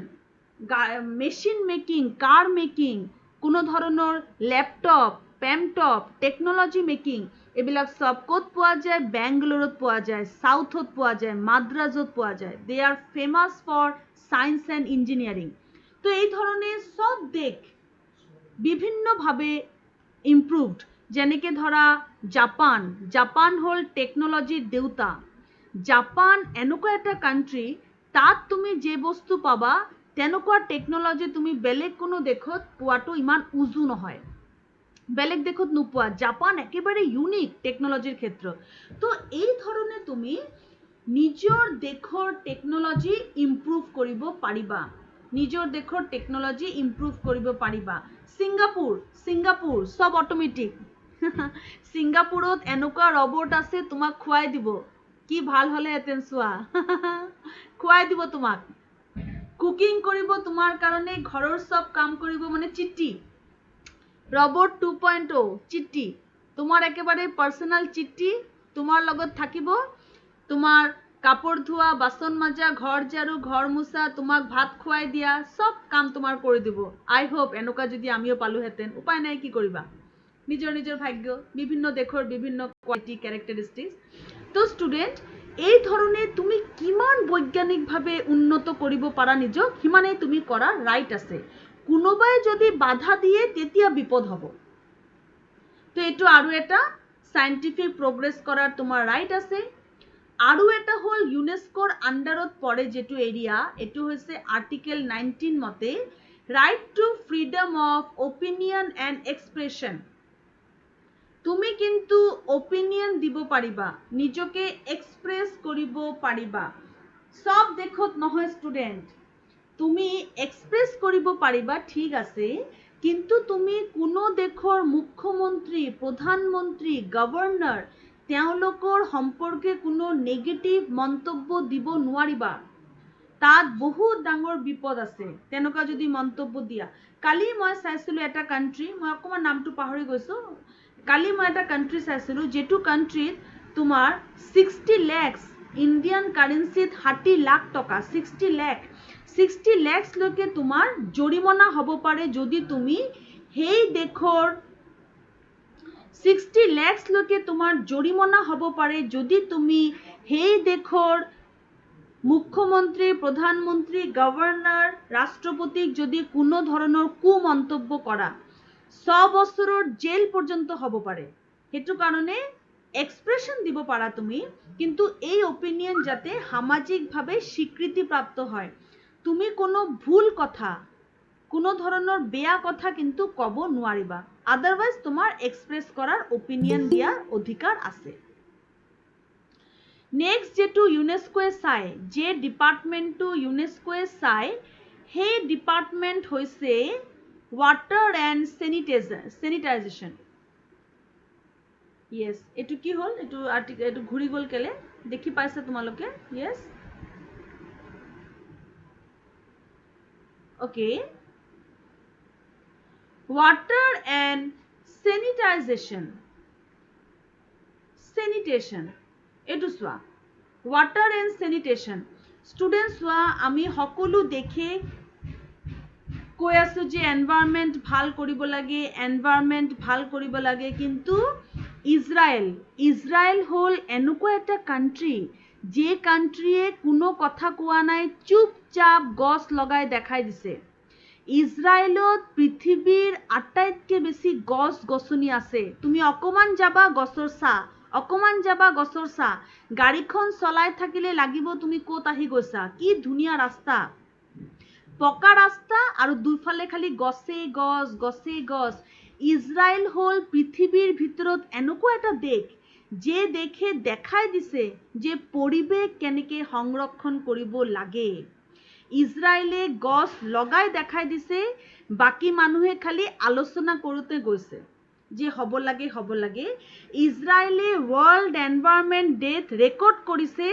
মেচিন মেকিং, কাৰ মেকিং, কোনো ধৰণৰ লেপটপ, পেমটপ, টেকনলজি মেকিং, এইবিলাক সব ক'ত পোৱা যায়? বেংগালোৰত পোৱা যায়, সাউথত পোৱা যায়, মাদ্ৰাজত পোৱা যায়। They are famous for science and engineering. তো এই ধৰণে সব দেশ বিভিন্নভাৱে ইম্প্ৰুভড। যেনেকৈ ধৰা জাপান হ'ল টেকনলজিৰ দেউতা। জাপান এনেকুৱা এটা কাণ্ট্ৰি, তাত তুমি যে বস্তু পাবা তেনেকুৱা টেকনলজি তুমি বেলেগ কোনো দেশত পোৱাটো ইমান উজু নহয়, বেলেগ দেশত নোপোৱা। জাপান একেবাৰে ইউনিক টেকনলজিৰ ক্ষেত্ৰত। তো এই ধৰণে তুমি নিজৰ দেশৰ টেকনলজি ইম্প্ৰুভ কৰিব পাৰিবা, নিজৰ দেশৰ টেকনলজি ইম্প্ৰুভ কৰিব পাৰিবা। ছিংগাপুৰ সব অট'মেটিক। ছিংগাপুৰত এনেকুৱা ৰবট আছে তোমাক খুৱাই দিব। কি ভাল হ'লেহেঁতেন চোৱা। খুৱাই দিব তোমাক, কুকিং কৰিব তোমাৰ কাৰণে, ঘৰৰ সব কাম কৰিব, মানে চিটি ৰবট 2.0 চিটি, তোমাৰ একেবাৰে পাৰ্চনেল চিটি তোমাৰ লগত থাকিব। তোমাৰ কাপোৰ ধোৱা, বাচন মাজা, ঘৰ ঝাৰু, ঘৰ মোচা, তোমাক ভাত খুৱাই দিয়া, সব কাম তোমাৰ কৰি দিব। আই হোপ এনেকুৱা যদি আমিও পালোহেঁতেন। উপায় নাই, কি কৰিবা, নিজৰ নিজৰ ভাগ্য, বিভিন্ন দেশৰ বিভিন্ন কোৱালিটি কেৰেক্টাৰিষ্টিক্স। তো ষ্টুডেণ্ট, এই ধৰণে তুমি কিমান বৈজ্ঞানিকভাৱে উন্নত কৰিব পাৰা নিজক, সিমানেই তুমি কৰা ৰাইট আছে। কোনোবাই যদি বাধা দিয়ে তেতিয়া বিপদ হ'ব। তো এইটো আৰু এটা সাইন্টিফিক প্ৰগ্ৰেছ কৰাৰ তোমাৰ ৰাইট আছে। আৰু এটা হ'ল ইউনেস্কোৰ আণ্ডাৰত পৰে যেটো এৰিয়া, এইটো হৈছে আৰ্টিকেল 19 মতে right to freedom of opinion and expression. তুমি কিন্তু অপিনিয়ন দিব পাৰিবা, নিজকে এক্সপ্ৰেছ কৰিব পাৰিবা। সব দেশত নহয় ষ্টুডেণ্ট, তুমি এক্সপ্ৰেছ কৰিব পাৰিবা, ঠিক আছে, কিন্তু তুমি কোনো দেশৰ মুখ্যমন্ত্ৰী, প্ৰধানমন্ত্ৰী, গভৰ্ণৰ, তেওঁলোকৰ সম্পৰ্কে কোনো নেগেটিভ মন্তব্য দিব নোৱাৰিবা। তাত বহুত ডাঙৰ বিপদ আছে তেনেকুৱা যদি মন্তব্য দিয়া। কালি মই চাইছিলোঁ এটা কাণ্ট্ৰি, মই অকণমান নামটো পাহৰি গৈছোঁ, কালি মই এটা কাণ্ট্ৰি চাইছিলোঁ যেটো কাণ্ট্ৰিত তোমাৰ 60 lakhs ইণ্ডিয়ান কাৰেঞ্চিত 60 লাখ টকা, 60 lakhsলৈকে তোমাৰ জৰিমনা হ'ব পাৰে যদি তুমি সেই দেশৰ 60 lakhsলৈকে তোমাৰ জৰিমনা হ'ব পাৰে যদি তুমি সেই দেশৰ মুখ্যমন্ত্ৰী, প্ৰধানমন্ত্ৰী, গভৰ্ণৰ, ৰাষ্ট্ৰপতিক যদি কোনো ধৰণৰ কুমন্তব্য কৰা, 6 বছৰৰ জেল পৰ্যন্ত হ'ব পাৰে। সেইটো কাৰণে এক্সপ্ৰেছন দিব পাৰা তুমি, কিন্তু এই অপিনিয়ন যাতে সামাজিকভাৱে স্বীকৃতিপ্ৰাপ্ত হয়। তুমি কোনো ভুল কথা, কোনো ধৰণৰ বেয়া কথা কিন্তু ক'ব নোৱাৰিবা, আদাৰৱাইজ তোমাৰ এক্সপ্ৰেছ কৰাৰ অপিনিয়ন দিয়াৰ অধিকাৰ আছে। নেক্সট যেটো ইউনেস্কোৱে চাই, যে ডিপাৰ্টমেণ্টটো ইউনেস্কোৱে চাই, সেই ডিপাৰ্টমেণ্ট হৈছে ৱাটাৰ এণ্ড চেনিটাইজেশ্যন। ইয়েছ, এইটো কি হ'ল, এইটো ঘূৰি গ'ল কেলে, দেখি পাইছে তোমালোকে? Yes, okay, water and sanitation, এইটো চোৱা, ৱাটাৰ এণ্ড চেনিটেশ্যন। ষ্টুডেণ্ট চোৱা, আমি সকলো দেখে কৈ আছোঁ যে এনভাইৰনমেণ্ট ভাল কৰিব লাগে, কিন্তু ইজৰাইল হ'ল এনেকুৱা এটা কাণ্ট্ৰি, যে কাণ্ট্ৰিয়ে কোনো কথা কোৱা নাই, চুপচাপ গছ লগাই দেখাই দিছে। ইজৰাইলত পৃথিৱীৰ আটাইতকৈ বেছি গছ গছনি আছে। তুমি অকণমান যাবা গছৰ ছাঁ, গাড়ীখন চলাই থাকিলে লাগিব তুমি ক'ত আহি গৈছা। কি ধুনীয়া ৰাস্তা, পকা ৰাস্তা, আৰু দুইফালে খালি গছেই গছ। ইজৰাইল হ'ল পৃথিৱীৰ ভিতৰত এনেকুৱা এটা দেশ, যে দেশে দেখাই দিছে যে পৰিৱেশ কেনেকৈ সংৰক্ষণ কৰিব লাগে। ইজৰাইলে গছ লগাই দেখাই দিছে, বাকী মানুহে খালি আলোচনা কৰোঁতে গৈছে যে হ'ব লাগে। ইজৰাইলে ৱৰ্ল্ড এনভাইৰনমেণ্ট ডেত ৰেকৰ্ড কৰিছে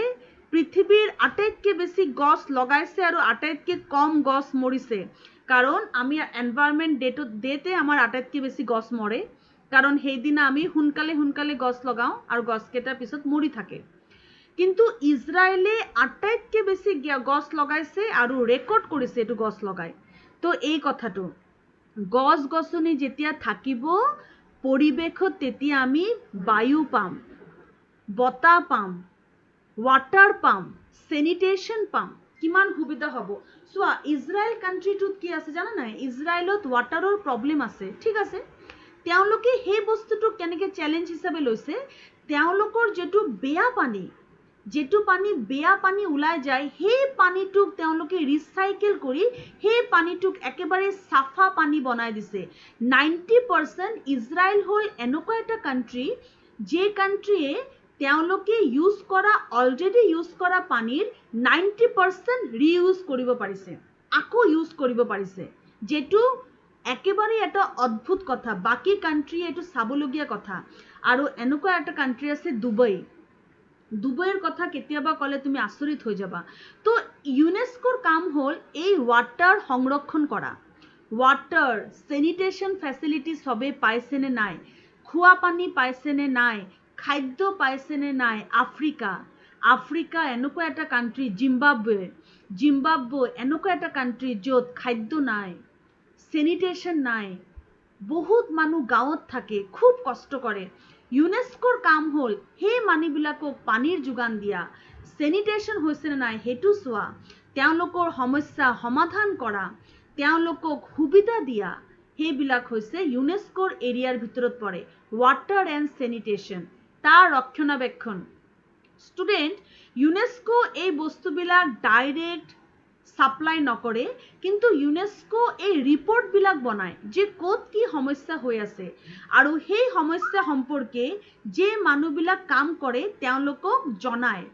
পৃথিৱীৰ আটাইতকৈ বেছি গছ লগাইছে আৰু আটাইতকৈ কম গছ মৰিছে, কাৰণ আমি এনভাইৰনমেণ্ট ডেতে আমাৰ আটাইতকৈ বেছি গছ মৰে, কাৰণ সেইদিনা আমি সোনকালে গছ লগাওঁ আৰু গছকেইটাৰ পিছত মৰি থাকে। কিন্তু ইজৰাইলে আটাইতকৈ বেছি গছ লগাইছে আৰু ৰেকৰ্ড কৰিছে এইটো গছ লগাই। তো এই কথাটো, গছ গছনি যেতিয়া থাকিব পৰিৱেশত, তেতিয়া আমি বায়ু পাম, বতাহ পাম, ৱাটাৰ পাম, চেনিটেশ্যন পাম, কিমান সুবিধা হ'ব। চোৱা, ইজৰাইল কাণ্ট্ৰিটোত কি আছে জানা নাই? ইজৰাইলত ৱাটাৰৰ প্ৰব্লেম আছে, ঠিক আছে। তেওঁলোকে সেই বস্তুটোক কেনেকৈ চেলেঞ্জ হিচাপে লৈছে, তেওঁলোকৰ যিটো বেয়া পানী ওলাই যায়, সেই পানীটোক তেওঁলোকে ৰিচাইকেল কৰি সেই পানীটোক একেবাৰে চাফা পানী বনাই দিছে। 90% ইজৰাইল হ'ল এনেকুৱা এটা কাণ্ট্ৰি, যে কাণ্ট্ৰিয়ে তেওঁলোকে অলৰেডি ইউজ কৰা পানীৰ 90% ৰিইউজ কৰিব পাৰিছে, আকৌ ইউজ কৰিব পাৰিছে, যেটো একেবাৰে এটা অদ্ভুত কথা। বাকী কাণ্ট্ৰিয়ে এইটো চাবলগীয়া কথা। আৰু এনেকুৱা এটা কাণ্ট্ৰি আছে ডুবাইৰ কথা কেতিয়াবা ক'লে তুমি আচৰিত হৈ যাবা। তো ইউনেস্কোৰ কাম হ'ল এই ৱাটাৰ সংৰক্ষণ কৰা, ৱাটাৰ চেনিটেশ্যন ফেচিলিটি চবে পাইছেনে নাই, খোৱা পানী পাইছেনে নাই, খাদ্য পাইছেনে নাই। আফ্ৰিকা এনেকুৱা এটা কাণ্ট্ৰি, জিম্বাবৱে এনেকুৱা এটা কাণ্ট্ৰি য'ত খাদ্য নাই, চেনিটেশ্যন নাই, বহুত মানুহ গাঁৱত থাকে, খুব কষ্ট কৰে। ইউনেস্কোৰ কাম হ'ল সেই মানুহবিলাকক পানীৰ যোগান দিয়া, চেনিটেশ্যন হৈছেনে নাই সেইটো চোৱা, তেওঁলোকৰ সমস্যা সমাধান কৰা, তেওঁলোকক সুবিধা দিয়া, সেইবিলাক হৈছে ইউনেস্কোৰ এৰিয়াৰ ভিতৰত পৰে। ৱাটাৰ এণ্ড চেনিটেশ্যন, তাৰ ৰক্ষণাবেক্ষণ। ষ্টুডেণ্ট, ইউনেস্কো এই বস্তুবিলাক ডাইৰেক্ট সাপ্লাই নকৰে, কিন্তু ইউনেস্কো এই ৰিপৰ্টবিলাক বনায় যে ক'ত কি সমস্যা হৈ আছে, আৰু সেই সমস্যা সম্পৰ্কে যে মানুহবিলাক কাম কৰে তেওঁলোকক জনায়।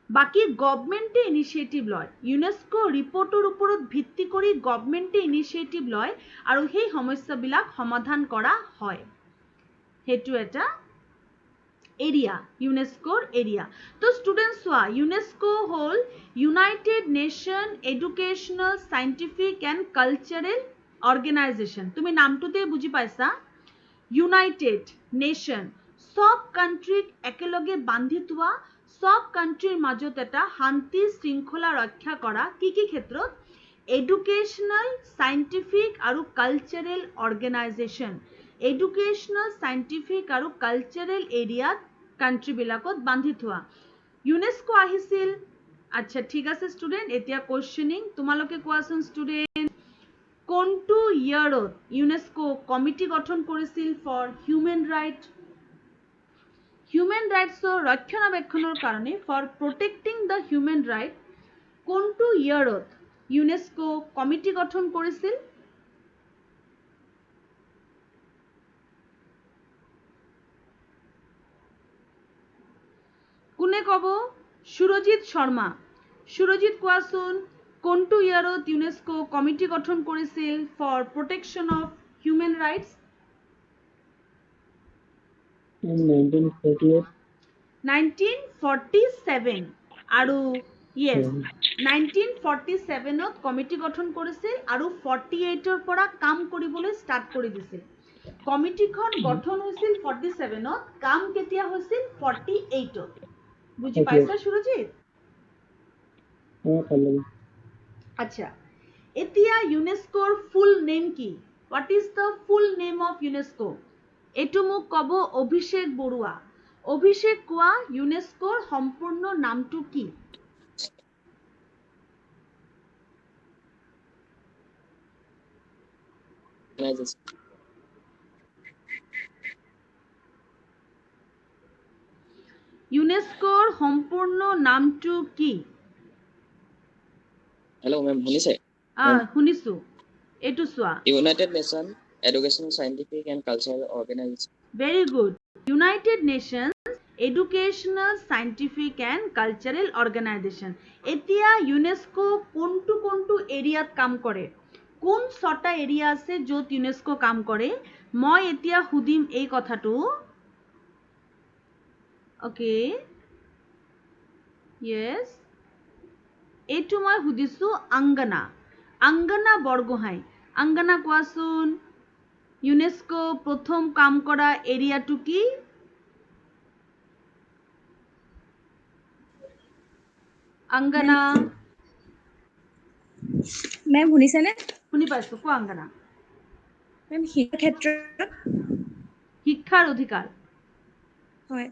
বাকী গভৰ্ণমেণ্টে ইনিচিয়েটিভ লয়, ইউনেস্কো ৰিপৰ্টৰ ওপৰত ভিত্তি কৰি গভৰ্ণমেণ্টে ইনিচিয়েটিভ লয় আৰু সেই সমস্যাবিলাক সমাধান কৰা হয়। সেইটো এটা এৰিয়া, ইউনেস্কোৰ এৰিয়া। তো ষ্টুডেণ্ট চোৱা, ইউনেস্কো হ'ল United nation educational scientific and cultural organisation. তুমি নামটোতে বুজি পাইছা, ইউনাইটেড নেশ্যন, সব কাণ্ট্ৰিক একেলগে বান্ধি থোৱা, সব কাণ্ট্ৰিৰ মাজত এটা শান্তি শৃংখলা ৰক্ষা কৰা, কি ক্ষেত্ৰত? এডুকেশ্যনেল চাইণ্টিফিক আৰু কালচাৰেল অৰ্গেনাইজেশ্যন, এডুকেশ্যনেল চাইণ্টিফিক আৰু কালচাৰেল এৰিয়াত কাণ্ট্ৰিবিলাকত বান্ধি থোৱা। ইউনেস্কো আহিছিল, আচ্ছা ঠিক আছে ষ্টুডেণ্ট, এতিয়া কুৱেশ্যনিং। তোমালোকে কোৱাচোন ষ্টুডেণ্ট, কোনটো ইয়াৰত ইউনেস্কো কমিটি গঠন কৰিছিল ফৰ হিউমেন ৰাইটছৰ ৰক্ষণাবেক্ষণৰ কাৰণে, for protecting the human right, কোনটো ইয়াৰত ইউনেস্কো কমিটি গঠন কৰিছিল? কোনে ক'ব? সুৰজিত শৰ্মা। সুৰজিত কোৱাচোন, কোনটো ইয়াৰত ইউনেস্কো কমিটি গঠন কৰিছিল for protection of human rights? 1947 আৰু ইয়েছ, 1947ত কমিটি গঠন কৰিছিল আৰু 48ৰ পৰা কাম কৰিবলৈ ষ্টাৰ্ট কৰি দিছিল। কমিটিখন গঠন হৈছিল 47ত, কাম কেতিয়া হৈছিল? 48ত। বুজি পাইছা সুৰজিত? আচ্ছা, এতিয়া ইউনেস্কোৰ ফুল নেম কি? What is the full name of UNESCO? এইটো মোক ক'ব অভিষেক বৰুৱা। অভিষেক, কোৱা ইউনেস্কোৰ সম্পূৰ্ণ নামটো কি? ইউনেস্কোৰ সম্পূৰ্ণ নামটো কি? হেল্ল' মেম, শুনিছে? শুনিছো। এইটো চোৱা, United nation education scientific and cultural organisation. Very good, United nation educational scientific and cultural organisation. এতিয়া ইউনেস্কো কোনটো এৰিয়াত কাম কৰে? কোন 6টা এৰিয়া আছে য'ত ইউনেস্কো কাম কৰে? মই এতিয়া সুধিম এই কথাটো। অ'কে, য়েছ এইটো মই সুধিছোঁ আংগনা বৰগোহাঁই আংগনা কোৱাচোন ইউনেস্কো প্ৰথম কাম কৰা এৰিয়াটো কি আংগনা মেম শুনিছেনে শুনি পাইছোঁ কোৱা আংগনা মেম শিক্ষাৰ ক্ষেত্ৰত শিক্ষাৰ অধিকাৰ হয়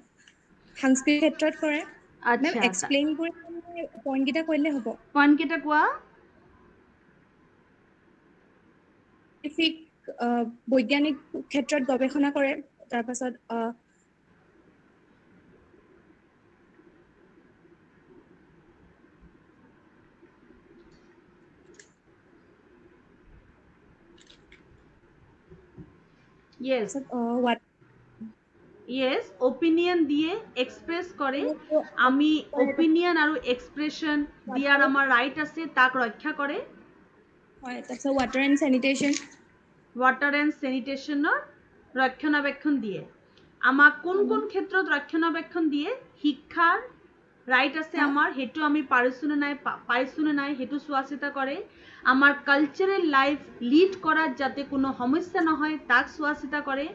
সাংস্কৃতিক ক্ষেত্ৰত কৰে মেম আচ্ছা এক্সপ্লেইন কৰি পইণ্ট কেইটা কৰিলে হ'ব পইণ্ট কেইটা কোৱা সাংস্কৃতিক বৈজ্ঞানিক ক্ষেত্ৰত গৱেষণা কৰে তাৰপাছত য়েছ য়েছ অপিনিয়ন দিয়ে এক্সপ্ৰেছ কৰে আমি অপিনিয়ন আৰু এক্সপ্ৰেছন দিয়াৰ আমাৰ ৰাইট আছে তাক ৰক্ষা কৰে হয় তাৰপিছত water and sanitation water and চেনিটেশ্যনৰ ৰক্ষণাবেক্ষণ দিয়ে আমাক কোন কোন ক্ষেত্ৰত ৰক্ষণাবেক্ষণ দিয়ে শিক্ষাৰ ৰাইট আছে আমাৰ সেইটো আমি পাৰিছোঁ নে নাই সেইটো চোৱা চিতা কৰে আমাৰ কালচাৰেল লাইফ লিড কৰাত যাতে কোনো সমস্যা নহয় তাক চোৱা চিতা কৰে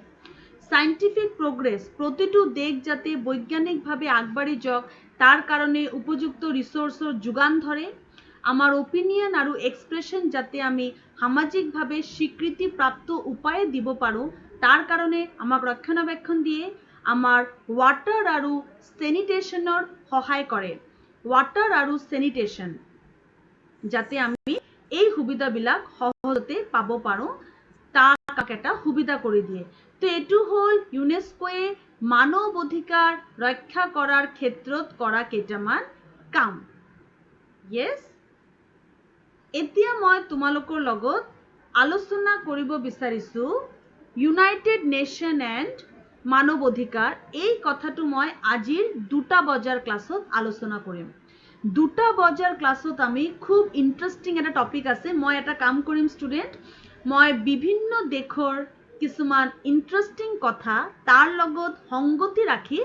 সাইন্টিফিক প্রোগ্রেস প্রতিটো দেশ যাতে বৈজ্ঞানিকভাবে আগবাড়ি যাওক তার কারণে উপযুক্ত রিসোর্সর যোগান ধরে আমার ওপিনিয়ন আর এক্সপ্রেশন যাতে আমি সামাজিকভাবে স্বীকৃতিপ্রাপ্ত উপায়ে দিব পাৰোঁ তাৰ কাৰণে আমাক ৰক্ষণাবেক্ষণ দিয়ে আমাৰ ওয়াটাৰ আৰ স্যানিটেশনৰ সহায় কৰে ওয়াটাৰ আৰ স্যানিটেশন যাতে আমি এই সুবিধাবিলাক সহজতে পাব পাৰোঁ তাক এটা সুবিধা কৰি দিয়ে তো এইটো হ'ল ইউনেস্কোয়ে মানৱ অধিকাৰ ৰক্ষা কৰাৰ ক্ষেত্ৰত কৰা কেইটামান কাম য়েছ এতিয়া মই তোমালোকৰ লগত আলোচনা কৰিব বিচাৰিছোঁ ইউনাইটেড নেশ্যন এণ্ড মানৱ অধিকাৰ এই কথাটো মই আজিৰ 2টা বজাৰ ক্লাছত আলোচনা কৰিম 2টা বজাৰ ক্লাছত আমি খুব ইণ্টাৰেষ্টিং এটা টপিক আছে মই এটা কাম কৰিম ষ্টুডেণ্ট মই বিভিন্ন দেশৰ কিছুমান ইণ্টাৰেষ্টিং কথা তাৰ লগত সংগতি ৰাখি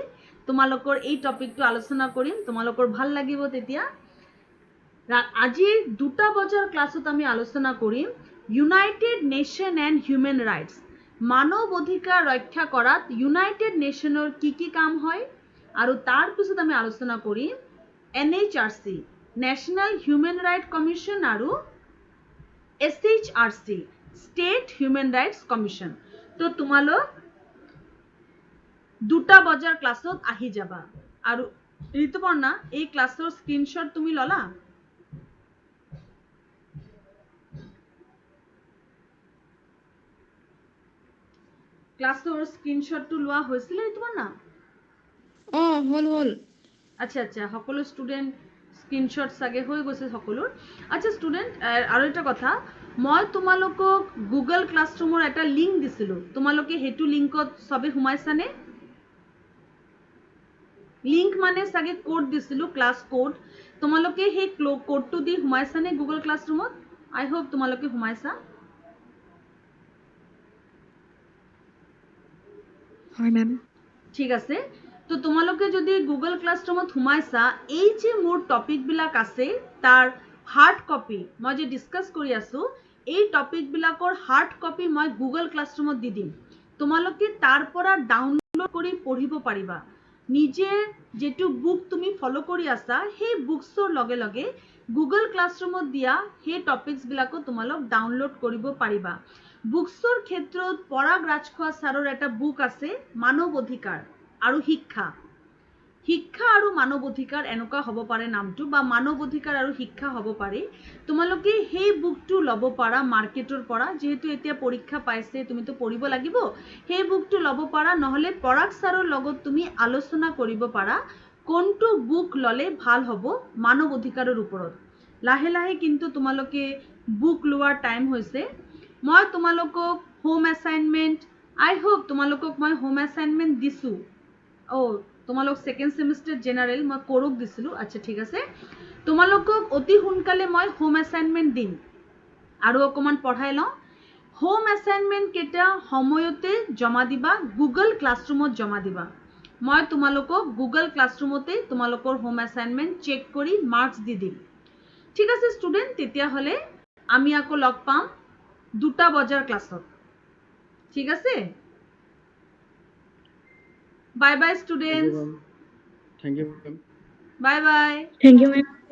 তোমালোকৰ এই টপিকটো আলোচনা কৰিম তোমালোকৰ ভাল লাগিব তেতিয়া আজিৰ 2টা বজাৰ ক্লাছত আমি আলোচনা কৰিম United nation and human rights মানৱ অধিকাৰ ৰক্ষা কৰাত ইউনাইটেড নেশ্যনৰ কি কাম হয় আৰু তাৰ পিছত আমি আলোচনা কৰিম NHRC national human right commission আৰু SHRC state human rights commission তো তোমালোক 2টা বজাৰ ক্লাছত আহি যাবা আৰু ঋতুপৰ্ণা এই ক্লাছৰ স্ক্ৰীনশ্বট তুমি ললা ক্লাছৰ স্ক্ৰীনশ্বটটো লোৱা হৈছিল ঋতুপৰ্ণা হল আচ্ছা আচ্ছা সকলো ষ্টুডেণ্ট স্ক্ৰীনশ্বট চাগে হৈ গৈছে সকলোৰ আচ্ছা ষ্টুডেণ্ট আৰু এটা কথা মই তোমালোকক গুগল ক্লাছৰুমৰ এটা লিংক দিছিলোঁ তোমালোকে সেইটো লিংকত সবে সোমাইছানে লিংক মানে চাগে কোড দিছিলোঁ ক্লাছ কোড তোমালোকে সেই কোডটো দি সোমাইছানে গুগল ক্লাছৰুমত আই হোপ তোমালোকে সোমাইছা হয় মেম ঠিক আছে তো তোমালোকে যদি গুগল ক্লাছৰুমত সোমাইছা এই যে মোৰ টপিকবিলাক আছে তাৰ হাৰ্ড কপি মই যে ডিছকাছ কৰি আছোঁ এই টপিকবিলাকৰ হাৰ্ড কপি মই গুগল ক্লাছৰুমত দি দিম তোমালোকে তাৰ পৰা ডাউনলোড কৰি পঢ়িব পাৰিবা নিজে যেটো বুক তুমি ফলো কৰি আছা সেই বুকছৰ লগে লগে গুগল ক্লাছৰুমত দিয়া সেই টপিকছবিলাকো তোমালোক ডাউনলোড কৰিব পাৰিবা বুকছৰ ক্ষেত্ৰত পৰাগ ৰাজখোৱা ছাৰৰ এটা বুক আছে মানৱ অধিকাৰ আৰু শিক্ষা আৰু মানৱ অধিকাৰ এনেকুৱা হ'ব পাৰে নামটো বা মানৱ অধিকাৰ আৰু শিক্ষা হ'ব পাৰে তোমালোকে সেই বুকটো ল'ব পাৰা মাৰ্কেটৰ পৰা যেহেতু এতিয়া পৰীক্ষা পাইছে তুমিতো পঢ়িব লাগিব সেই বুকটো ল'ব পাৰা নহলে পৰাগ ছাৰৰ লগত তুমি আলোচনা কৰিব পাৰা কোনটো বুক ল'লে ভাল হ'ব মানৱ অধিকাৰৰ ওপৰত লাহে লাহে কিন্তু তোমালোকে বুক লোৱাৰ টাইম হৈছে মই তোমালোকক হোম এছাইনমেণ্ট আই হোপ তোমালোকক মই হোম এছাইনমেণ্ট দিছোঁ তোমালোক সেকেন্ড সেমিস্টার জেনারেল মই কৰক দিছিলোঁ আচ্ছা ঠিক আছে তোমালোকক অতি সোনকালে মই হোম এছাইনমেণ্ট দিম আৰু অকমান পঢ়াই লওঁ হোম এছাইনমেণ্ট কেইটা সময়তে জমা দিবা গুগল ক্লাছৰুমত জমা দিবা মই তোমালোকক গুগল ক্লাছৰুমতে তোমালোকৰ হোম এছাইনমেণ্ট চেক কৰি মাৰ্কছ দি দিম ঠিক আছে ষ্টুডেণ্ট তেতিয়াহ'লে আমি আকৌ লগ পাম 2টা বজাৰ ক্লাছত ঠিক আছে bye bye students Thank you, ma'am. Bye bye thank you ma'am